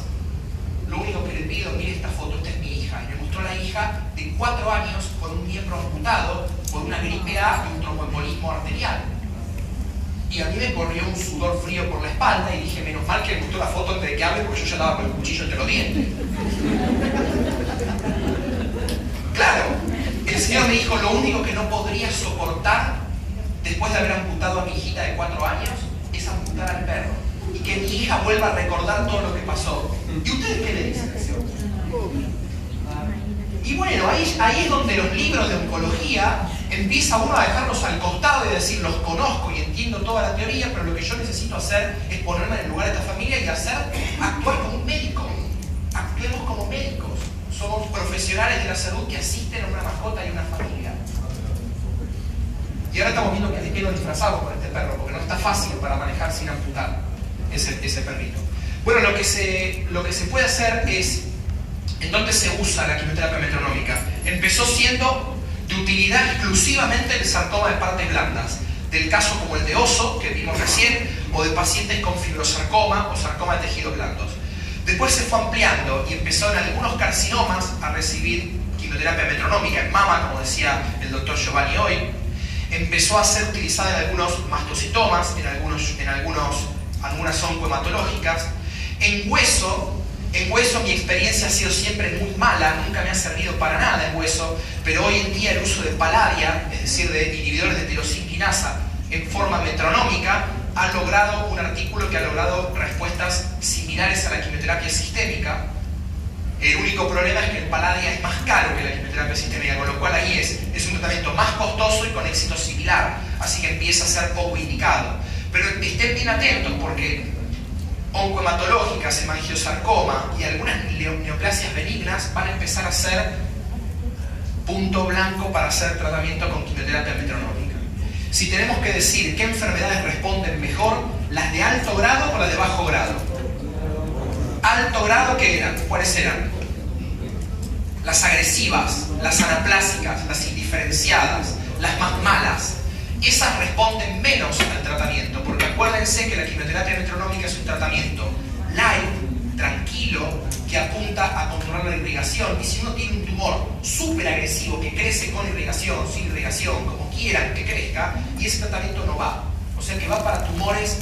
Lo único que le pido, mire esta foto, esta es mi hija. Y me mostró la hija de 4 años con un miembro amputado por una gripe A y un tromboembolismo arterial. Y a mí me corrió un sudor frío por la espalda y dije, menos mal que me gustó la foto antes de que hable, porque yo ya estaba con el cuchillo entre los dientes. Claro, el señor me dijo, lo único que no podría soportar después de haber amputado a mi hijita de 4 años es amputar al perro. Y que mi hija vuelva a recordar todo lo que pasó. ¿Y ustedes qué le dicen? Y bueno, ahí es donde los libros de oncología empieza uno a dejarlos al costado y decir, los conozco y entiendo toda la teoría, pero lo que yo necesito hacer es ponerme en el lugar de esta familia y actuar como un médico. Actuemos como médicos. Somos profesionales de la salud que asisten a una mascota y a una familia. Y ahora estamos viendo que quedo disfrazado con este perro, porque no está fácil para manejar sin amputar ese perrito. Bueno, lo que se puede hacer es, ¿en dónde se usa la quimioterapia metronómica? Empezó siendo de utilidad exclusivamente en el sarcoma de partes blandas, del caso como el de oso, que vimos recién, o de pacientes con fibrosarcoma o sarcoma de tejidos blandos. Después se fue ampliando y empezó en algunos carcinomas a recibir quimioterapia metronómica en mama, como decía el doctor Giovanni hoy. Empezó a ser utilizada en algunos mastocitomas, en algunas oncohematológicas. En hueso mi experiencia ha sido siempre muy mala, nunca me ha servido para nada en hueso, pero hoy en día el uso de paladia, es decir, de inhibidores de tirosinquinasa en forma metronómica, ha logrado un artículo que ha logrado respuestas similares a la quimioterapia sistémica. El único problema es que el paladia es más caro que la quimioterapia sistémica, con lo cual ahí es un tratamiento más costoso y con éxito similar, así que empieza a ser poco indicado. Pero estén bien atentos porque oncohematológicas, hemangiosarcoma y algunas neoplasias benignas van a empezar a ser punto blanco para hacer tratamiento con quimioterapia metronómica. Si tenemos que decir qué enfermedades responden mejor, las de alto grado o las de bajo grado. Alto grado, ¿qué eran? ¿Cuáles eran? Las agresivas, las anaplásicas, las indiferenciadas, las más malas. Esas responden menos al tratamiento, porque acuérdense que la quimioterapia metronómica es un tratamiento light, tranquilo, que apunta a controlar la irrigación. Y si uno tiene un tumor súper agresivo que crece con irrigación, sin irrigación, como quieran que crezca, y ese tratamiento no va. O sea que va para tumores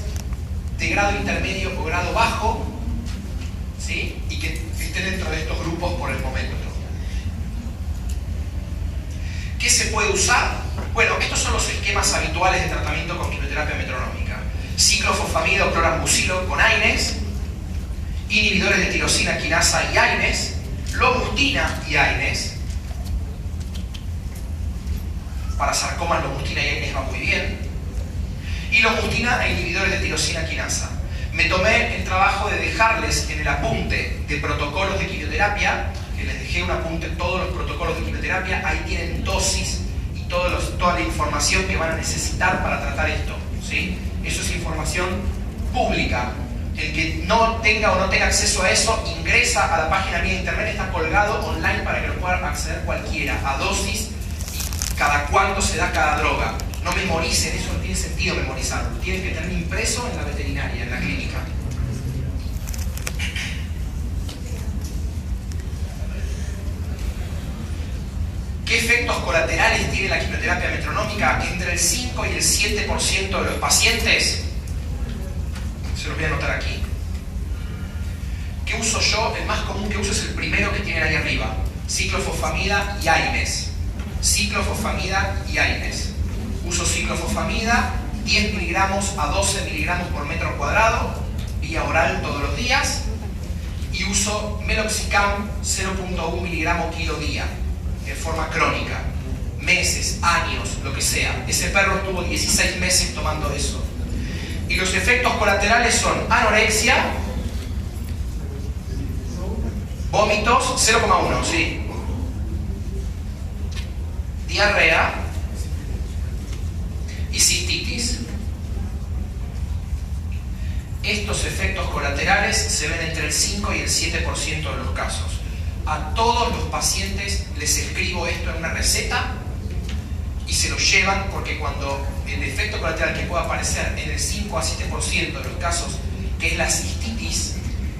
de grado intermedio o grado bajo, ¿sí? Y que estén dentro de estos grupos por el momento. ¿Qué se puede usar? Bueno, estos son los esquemas habituales de tratamiento con quimioterapia metronómica. Ciclofosfamido, clorambucilo con AINES, inhibidores de tirosina quinasa y AINES, lomustina y AINES. Para sarcomas, lomustina y AINES va muy bien. Y lomustina e inhibidores de tirosina quinasa. Me tomé el trabajo de dejarles en el apunte de protocolos de quimioterapia, que les dejé un apunte en todos los protocolos de quimioterapia. Ahí tienen dosis y toda la información que van a necesitar para tratar esto, ¿sí? Eso es información pública. El que no tenga o no tenga acceso a eso, ingresa a la página mía de internet, está colgado online para que lo pueda acceder cualquiera, a dosis y cada cuánto se da cada droga. No memoricen, eso no tiene sentido memorizarlo, tienen que tener impreso en la veterinaria, en la clínica. ¿Qué efectos colaterales tiene la quimioterapia metronómica? Entre el 5 y el 7% de los pacientes. Se los voy a anotar aquí. ¿Qué uso yo? El más común que uso es el primero que tienen ahí arriba. Ciclofosfamida y AINES. Ciclofosfamida y AINES. Uso ciclofosfamida 10 miligramos a 12 miligramos por metro cuadrado, vía oral todos los días. Y uso meloxicam 0.1 miligramo kilo día, en forma crónica. Meses, años, lo que sea. Ese perro estuvo 16 meses tomando eso. Y los efectos colaterales son anorexia, vómitos, 0,1, sí. Diarrea y cistitis. Estos efectos colaterales se ven entre el 5 y el 7% de los casos. A todos los pacientes les escribo esto en una receta y se lo llevan, porque cuando el efecto colateral que pueda aparecer en el 5 a 7% de los casos, que es la cistitis,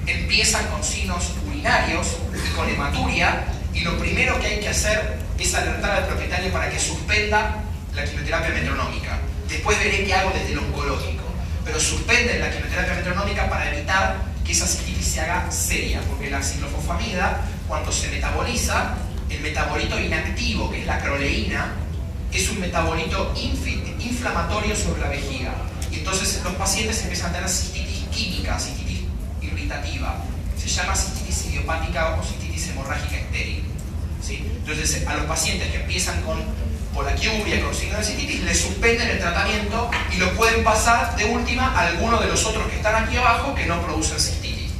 empiezan con signos urinarios y con hematuria, y lo primero que hay que hacer es alertar al propietario para que suspenda la quimioterapia metronómica. Después veré qué hago desde el oncológico, pero suspenden la quimioterapia metronómica para evitar que esa cistitis se haga seria, porque la ciclofosfamida, cuando se metaboliza, el metabolito inactivo, que es la croleína, es un metabolito inflamatorio sobre la vejiga. Y entonces los pacientes empiezan a tener cistitis química, cistitis irritativa. Se llama cistitis idiopática o cistitis hemorrágica estéril. ¿Sí? Entonces a los pacientes que empiezan con polaquiuria, con signos de cistitis, les suspenden el tratamiento y lo pueden pasar de última a alguno de los otros que están aquí abajo que no producen cistitis.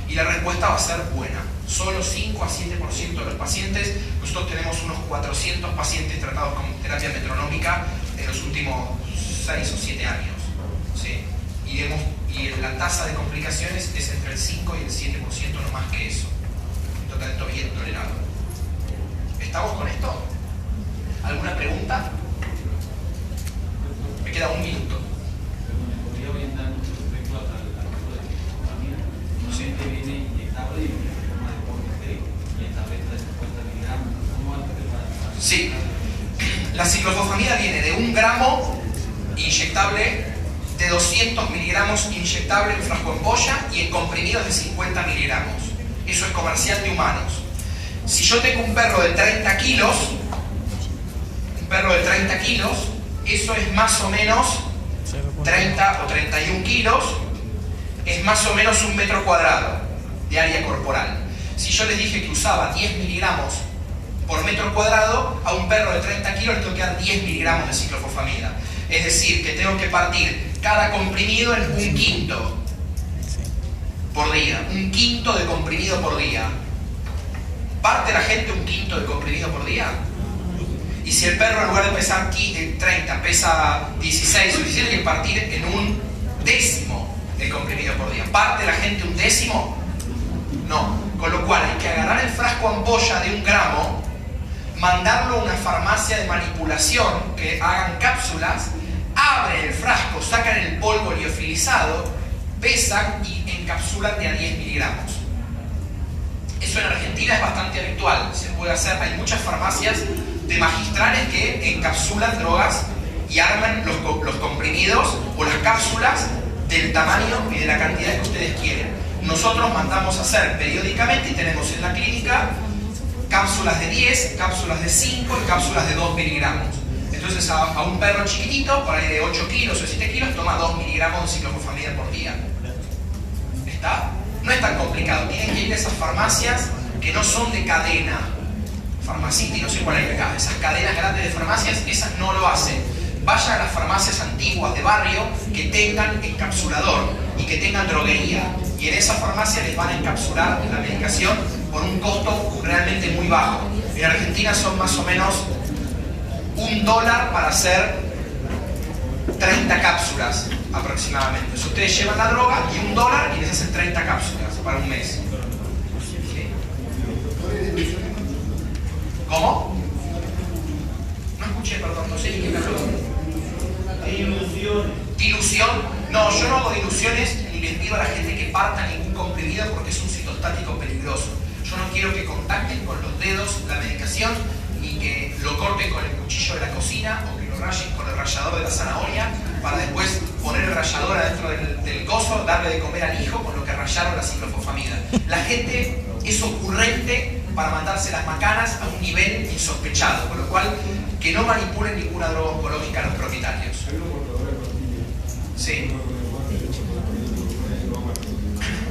Y la respuesta va a ser buena. Solo 5 a 7% de los pacientes. Nosotros tenemos unos 400 pacientes tratados con terapia metronómica en los últimos 6 o 7 años. ¿Sí? Y la tasa de complicaciones es entre el 5 y el 7%, no más que eso. Un tratamiento bien tolerado. ¿Estamos con esto? ¿Alguna pregunta? Me queda un minuto. ¿Podría orientar mucho respecto al uso de ciclofosfamida? Normalmente viene inyectable y en forma de polvo y en tableta de 50 miligramos. ¿Cómo hace para...? Sí. La ciclofosfamida viene de 1 gramo inyectable, de 200 miligramos inyectable en frasco ampolla y en comprimidos de 50 miligramos. Eso es comercial de humanos. Si yo tengo un perro de 30 kilos, eso es más o menos 30 o 31 kilos, es más o menos 1 metro cuadrado de área corporal. Si yo les dije que usaba 10 miligramos por metro cuadrado, a un perro de 30 kilos le tengo que dar 10 miligramos de ciclofosfamida. Es decir, que tengo que partir cada comprimido en 1/5 por día. 1/5 de comprimido por día. ¿Parte la gente 1/5 de comprimido por día? Y si el perro en lugar de pesar 30 pesa 16 o 17, hay que partir en 1/10 el comprimido por día. ¿Parte la gente 1/10? No. Con lo cual hay que agarrar el frasco ampolla de 1 gramo, mandarlo a una farmacia de manipulación que hagan cápsulas, abren el frasco, sacan el polvo liofilizado, pesan y encapsulan de a 10 miligramos. Eso en Argentina es bastante habitual, se puede hacer. Hay muchas farmacias de magistrales que encapsulan drogas y arman los comprimidos o las cápsulas del tamaño y de la cantidad que ustedes quieren. Nosotros mandamos a hacer periódicamente y tenemos en la clínica cápsulas de 10, cápsulas de 5 y cápsulas de 2 miligramos. Entonces a un perro chiquitito, por ahí de 8 kilos o 7 kilos, toma 2 miligramos de ciclofosfamida por día. ¿Está? No es tan complicado. Tienen que ir a esas farmacias que no son de cadena. Farmacity, no sé cuál hay acá. Esas cadenas grandes de farmacias, esas no lo hacen. Vayan a las farmacias antiguas de barrio que tengan encapsulador y que tengan droguería. Y en esa farmacia les van a encapsular la medicación por un costo realmente muy bajo. En Argentina son más o menos $1 para hacer 30 cápsulas aproximadamente. Si ustedes llevan la droga y $1 y les hacen 30 cápsulas para un mes. ¿Sí? ¿Cómo? No escuché, perdón, no sé ni qué me habló. Ilusiones. ¿Dilución? No, yo no hago diluciones ni les pido a la gente que parta ningún comprimido porque es un citostático peligroso. Yo no quiero que contacten con los dedos la medicación, ni que lo corten con el cuchillo de la cocina o que lo rayen con el rallador de la zanahoria para después poner el rallador adentro del coso, darle de comer al hijo con lo que rayaron la ciclofosfamida. La gente es ocurrente para mandarse las macanas a un nivel insospechado, con lo cual que no manipulen ninguna droga oncológica a los propietarios. Sí.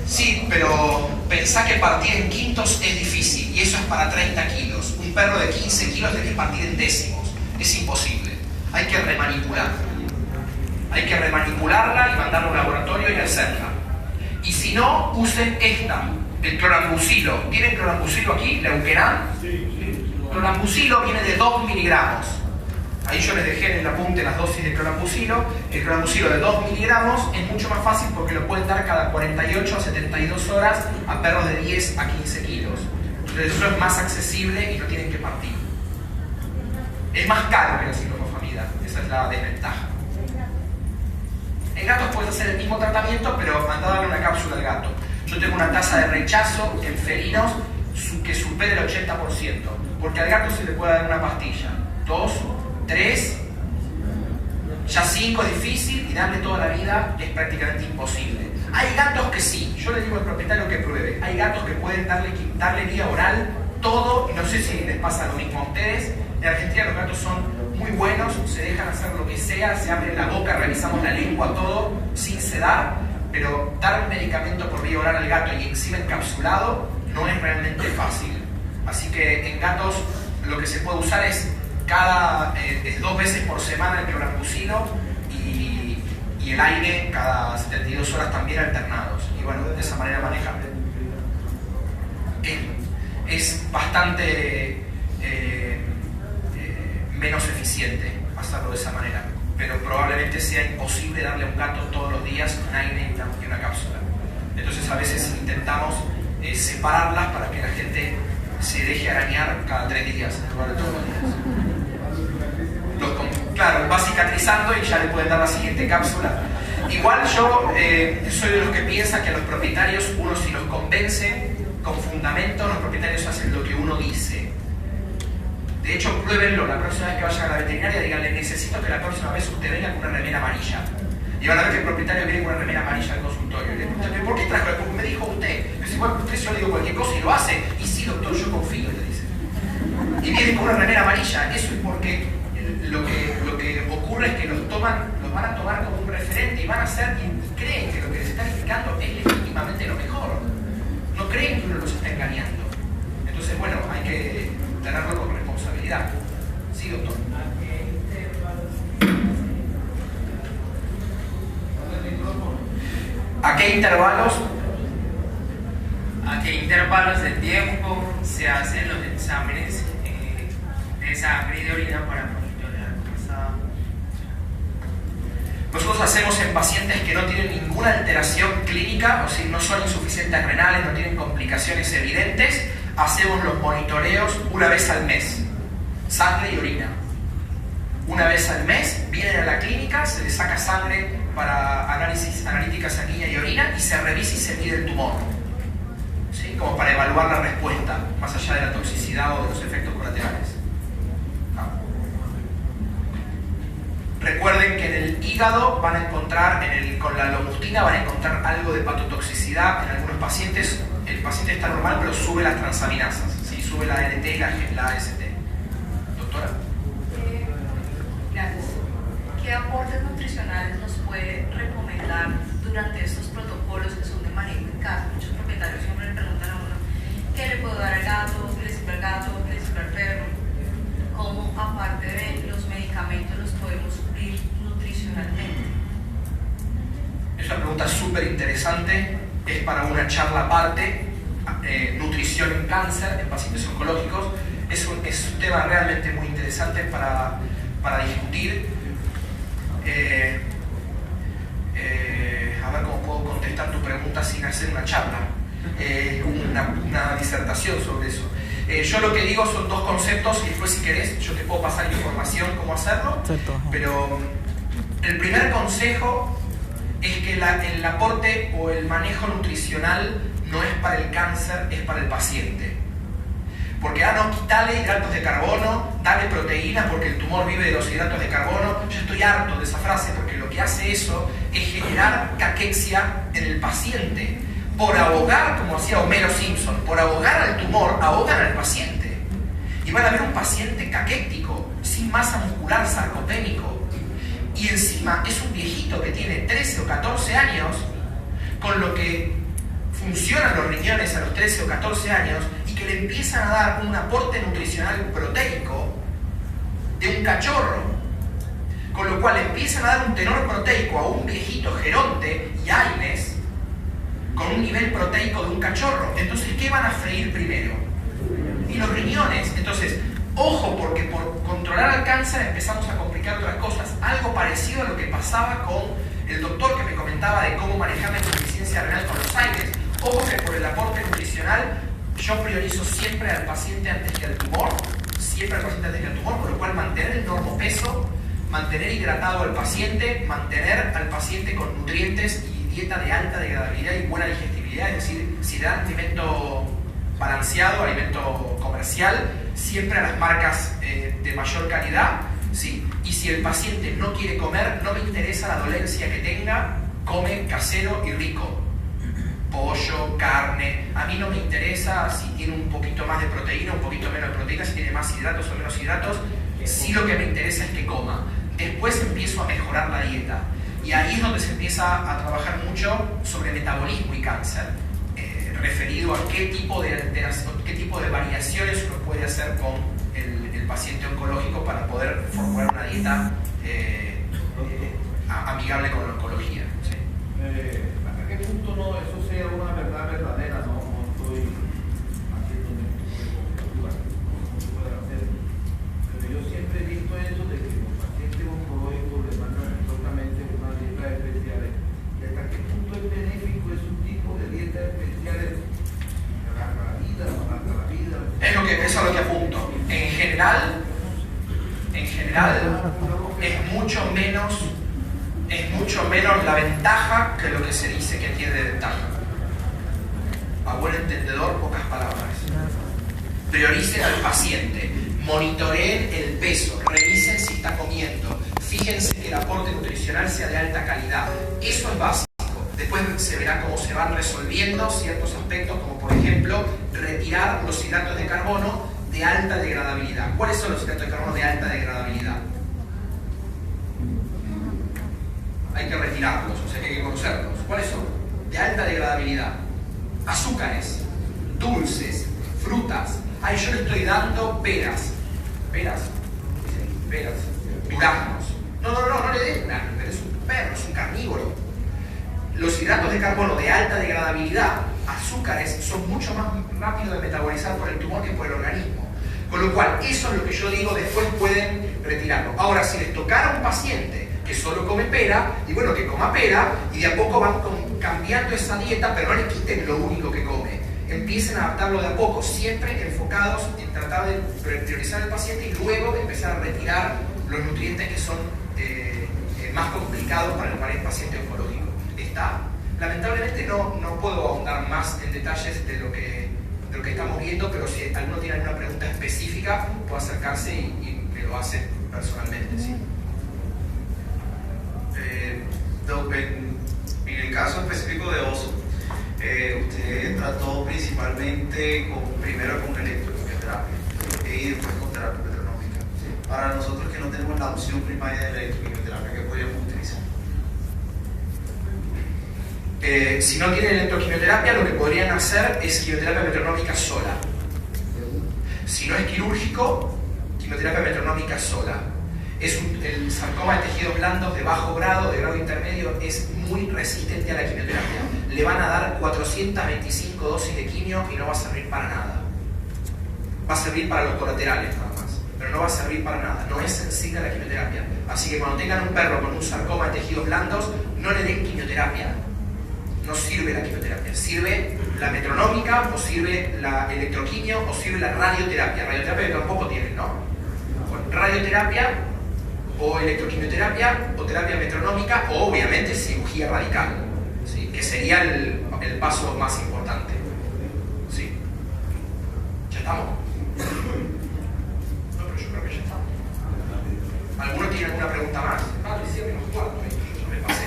Sí, pero pensá que partir en quintos es difícil y eso es para 30 kilos. Un perro de 15 kilos tiene que partir en décimos. Es imposible. Hay que remanipularla. Hay que remanipularla y mandarla a un laboratorio y hacerla. Y si no, usen esta, el clorambucilo. ¿Tienen clorambucilo aquí? ¿Leuqueran? Sí. Clorambucilo viene de 2 miligramos. Ahí yo les dejé en el apunte las dosis de clorambucilo. El clorambucilo de 2 miligramos es mucho más fácil porque lo pueden dar cada 48 a 72 horas a perros de 10 a 15 kilos. Entonces eso es más accesible y no tienen que partir. Es más caro que la ciclofosfamida, esa es la desventaja. En gatos puedes hacer el mismo tratamiento, pero anda a darle una cápsula al gato. Yo tengo una tasa de rechazo en felinos que supera el 80%, porque al gato se le puede dar una pastilla, 2, 3, ya 5 es difícil y darle toda la vida es prácticamente imposible. Hay gatos que sí, yo le digo al propietario que pruebe, hay gatos que pueden darle vía oral todo, y no sé si les pasa lo mismo a ustedes. En Argentina los gatos son muy buenos, se dejan hacer lo que sea, se abren la boca, revisamos la lengua, todo, sin sedar, pero dar un medicamento por vía oral al gato y encima encapsulado no es realmente fácil. Así que en gatos lo que se puede usar es 2 veces por semana el clorambucilo y el aire cada 72 horas también alternados. Y bueno, de esa manera manejable. Es bastante menos eficiente hacerlo de esa manera, pero probablemente sea imposible darle a un gato todos los días un aire y una cápsula. Entonces a veces intentamos separarlas para que la gente se deje arañar cada 3 días en lugar de todos los días. Claro, va cicatrizando y ya le pueden dar la siguiente cápsula. Igual yo soy de los que piensa que a los propietarios uno si los convence con fundamento, los propietarios hacen lo que uno dice. De hecho, pruébenlo, la próxima vez que vayan a la veterinaria, díganle, necesito que la próxima vez usted venga con una remera amarilla. Y van a ver que el propietario viene con una remera amarilla al consultorio. Y le preguntan, ¿por qué trajo? Porque me dijo usted. Me dice, bueno, usted yo le digo cualquier cosa y lo hace. Y sí, doctor, yo confío, le dice. Y viene con una remera amarilla. Eso es porque lo que ocurre es que los van a tomar como un referente y van a hacer, y creen que lo que les están indicando es legítimamente lo mejor. No creen que uno los está engañando. Entonces, bueno, hay que tenerlo con responsabilidad. Sí, doctor. ¿A qué intervalos? ¿A qué intervalos de tiempo se hacen los exámenes de sangre y de orina para monitorear cómo está? Nosotros hacemos en pacientes que no tienen ninguna alteración clínica, o sea, no son insuficientes renales, no tienen complicaciones evidentes, hacemos los monitoreos una vez al mes, sangre y orina. Una vez al mes vienen a la clínica, se les saca sangre para analítica sanguínea y orina y se revisa y se mide el tumor, ¿sí? Como para evaluar la respuesta, más allá de la toxicidad o de los efectos colaterales. Recuerden que en el hígado van a encontrar, con la lomustine van a encontrar algo de hepatotoxicidad en algunos pacientes. El paciente está normal, pero sube las transaminasas, ¿sí? Sube la ALT y la AST. Doctora. Gracias. ¿Qué aportes nutricionales nos puede recomendar durante estos protocolos que son de manejo en casa? Muchos propietarios siempre le preguntan a uno, ¿qué le puedo dar al gato? ¿Qué le sirve al gato? ¿Qué le sirve al perro? ¿Cómo, aparte de los medicamentos, los podemos suplir nutricionalmente? Es una pregunta súper interesante, es para una charla aparte, nutrición en cáncer, en pacientes oncológicos. Es un tema realmente muy interesante para discutir. a ver cómo puedo contestar tu pregunta sin hacer una charla, una disertación sobre eso. Yo lo que digo son dos conceptos y después si querés yo te puedo pasar información cómo hacerlo, pero el primer consejo es que el aporte o el manejo nutricional no es para el cáncer, es para el paciente. Porque no, quitale hidratos de carbono, dale proteína porque el tumor vive de los hidratos de carbono. Yo estoy harto de esa frase porque lo que hace eso es generar caquexia en el paciente. Por abogar, como hacía Homero Simpson, por abogar al tumor, ahogan al paciente. Y van a ver un paciente caquéctico, sin masa muscular, sarcopénico. Y encima es un viejito que tiene 13 o 14 años, con lo que funcionan los riñones a los 13 o 14 años, y que le empiezan a dar un aporte nutricional proteico de un cachorro, con lo cual empiezan a dar un tenor proteico a un viejito geronte y Aines con un nivel proteico de un cachorro. Entonces, ¿qué van a freír primero? Y los riñones. Entonces, ojo, porque por controlar al cáncer empezamos a complicar otras cosas. Algo parecido a lo que pasaba con el doctor que me comentaba de cómo manejar la insuficiencia renal con los aires. Ojo que por el aporte nutricional yo priorizo siempre al paciente antes que al tumor, con lo cual mantener el normopeso, mantener hidratado al paciente, mantener al paciente con nutrientes y dieta de alta degradabilidad y buena digestibilidad, es decir, si dan alimento balanceado, alimento comercial, siempre a las marcas de mayor calidad, sí. Y si el paciente no quiere comer, no me interesa la dolencia que tenga, come casero y rico. Pollo, carne, a mí no me interesa si tiene un poquito más de proteína, un poquito menos de proteína, si tiene más hidratos o menos hidratos, sí lo que me interesa es que coma. Después empiezo a mejorar la dieta. Y ahí es donde se empieza a trabajar mucho sobre metabolismo y cáncer, referido a qué tipo de variaciones uno puede hacer con el paciente oncológico para poder formular una dieta amigable con la oncología. ¿Sí? ¿Hasta qué punto no eso sea una verdad verdadera? No estoy haciendo conjeturas, no se puede hacer. Pero yo siempre he visto eso de que los pacientes oncológicos les mandan exactamente una dieta especial. ¿Y hasta qué punto es benéfico es un tipo de dieta especial para la vida, para la vida? Eso es lo que apunto. En general es mucho menos la ventaja que lo que se dice que tiene de ventaja. A buen entendedor, pocas palabras. Prioricen al paciente, monitoreen el peso, revisen si está comiendo, fíjense que el aporte nutricional sea de alta calidad. Eso es básico. Después se verá cómo se van resolviendo ciertos aspectos, como por ejemplo retirar los hidratos de carbono de alta degradabilidad. ¿Cuáles son los hidratos de carbono de alta degradabilidad? Hay que retirarlos, o sea que hay que conocerlos. ¿Cuáles son? De alta degradabilidad. Azúcares, dulces, frutas. Ahí yo le estoy dando peras, duraznos. No le des duraznos, es un perro, es un carnívoro. Los hidratos de carbono de alta degradabilidad, azúcares, son mucho más rápidos de metabolizar por el tumor que por el organismo. Con lo cual, eso es lo que yo digo, después pueden retirarlo. Ahora, si les tocara a un paciente que solo come pera, y bueno, que coma pera, y de a poco van cambiando esa dieta, pero no le quiten lo único que come. Empiecen a adaptarlo de a poco, siempre enfocados en tratar de priorizar al paciente y luego empezar a retirar los nutrientes que son más complicados para el paciente oncológico. Lamentablemente no puedo ahondar más en detalles de lo que estamos viendo, pero si alguno tiene alguna pregunta específica, puede acercarse y me lo hace personalmente. ¿Sí? En el caso específico de Oso, usted trató principalmente primero con electroquimioterapia y después con terapia petronómica. Para nosotros que no tenemos la opción primaria de la electroquimioterapia, ¿qué podríamos utilizar? Si no tienen electroquimioterapia, lo que podrían hacer es quimioterapia metronómica sola. Si no es quirúrgico, quimioterapia metronómica sola. El sarcoma de tejidos blandos de bajo grado, de grado intermedio, es muy resistente a la quimioterapia. Le van a dar 425 dosis de quimio y no va a servir para nada. Va a servir para los colaterales nada más. pero no va a servir para nada, no es sensible a la quimioterapia. Así que cuando tengan un perro con un sarcoma de tejidos blandos, no le den quimioterapia. No sirve la quimioterapia, sirve la metronómica, o sirve la electroquimio, o sirve la radioterapia. Radioterapia tampoco tienen, ¿no? Bueno, radioterapia, o electroquimioterapia, o terapia metronómica, o obviamente cirugía radical, ¿sí? Que sería el paso más importante. ¿Sí? ¿Ya estamos? No, pero yo creo que ya estamos. ¿Alguno tiene alguna pregunta más? Ah, decía menos cuarto, yo me pasé.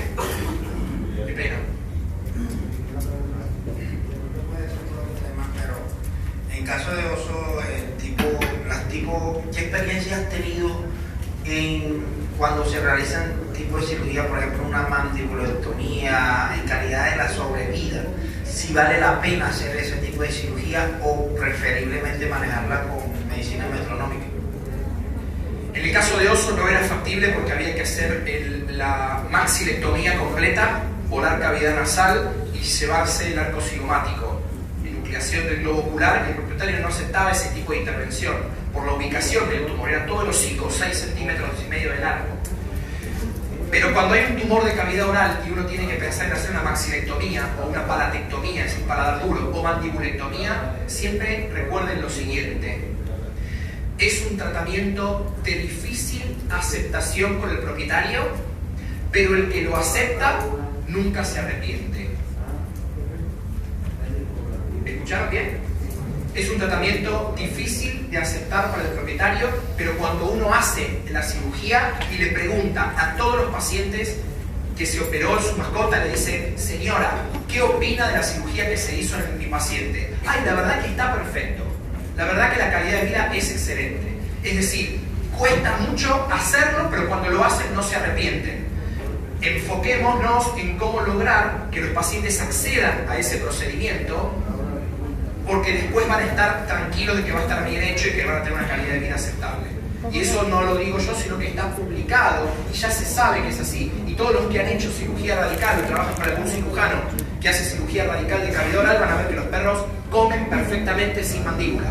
Qué pena. En caso de oso, ¿qué experiencias has tenido cuando se realizan tipo de cirugía, por ejemplo, una mandibulectomía, en calidad de la sobrevida? Si vale la pena hacer ese tipo de cirugía o preferiblemente manejarla con medicina metronómica. En el caso de oso no era factible porque había que hacer la maxilectomía completa, volar cavidad nasal y llevarse el arco cigomático, enucleación del globo ocular, y el propietario no aceptaba ese tipo de intervención por la ubicación del tumor, era todo el hocico, 6,5 centímetros de largo. Pero cuando hay un tumor de cavidad oral y uno tiene que pensar en hacer una maxilectomía o una palatectomía, es decir, paladar duro, o mandibulectomía, siempre recuerden lo siguiente: es un tratamiento de difícil aceptación con el propietario, pero el que lo acepta nunca se arrepiente. ¿Escucharon bien? Es un tratamiento difícil de aceptar para el propietario, pero cuando uno hace la cirugía y le pregunta a todos los pacientes que se operó en su mascota, le dice: señora, ¿qué opina de la cirugía que se hizo en mi paciente? Ay, la verdad que está perfecto. La verdad que la calidad de vida es excelente. Es decir, cuesta mucho hacerlo, pero cuando lo hacen no se arrepienten. Enfoquémonos en cómo lograr que los pacientes accedan a ese procedimiento, porque después van a estar tranquilos de que va a estar bien hecho y que van a tener una calidad de vida aceptable. Y eso no lo digo yo, sino que está publicado y ya se sabe que es así. Y todos los que han hecho cirugía radical o trabajan para algún cirujano que hace cirugía radical de cavidad oral van a ver que los perros comen perfectamente sin mandíbula.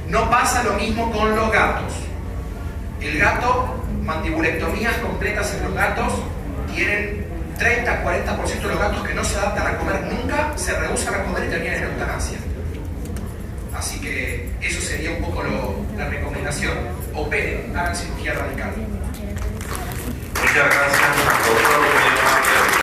No pasa lo mismo con los gatos. El gato, mandibulectomías completas en los gatos, tienen 30-40% de los gatos que no se adaptan a comer nunca, se rehusan a comer y terminan en eutanasia. Así que eso sería un poco la recomendación. Operen, hagan cirugía radical.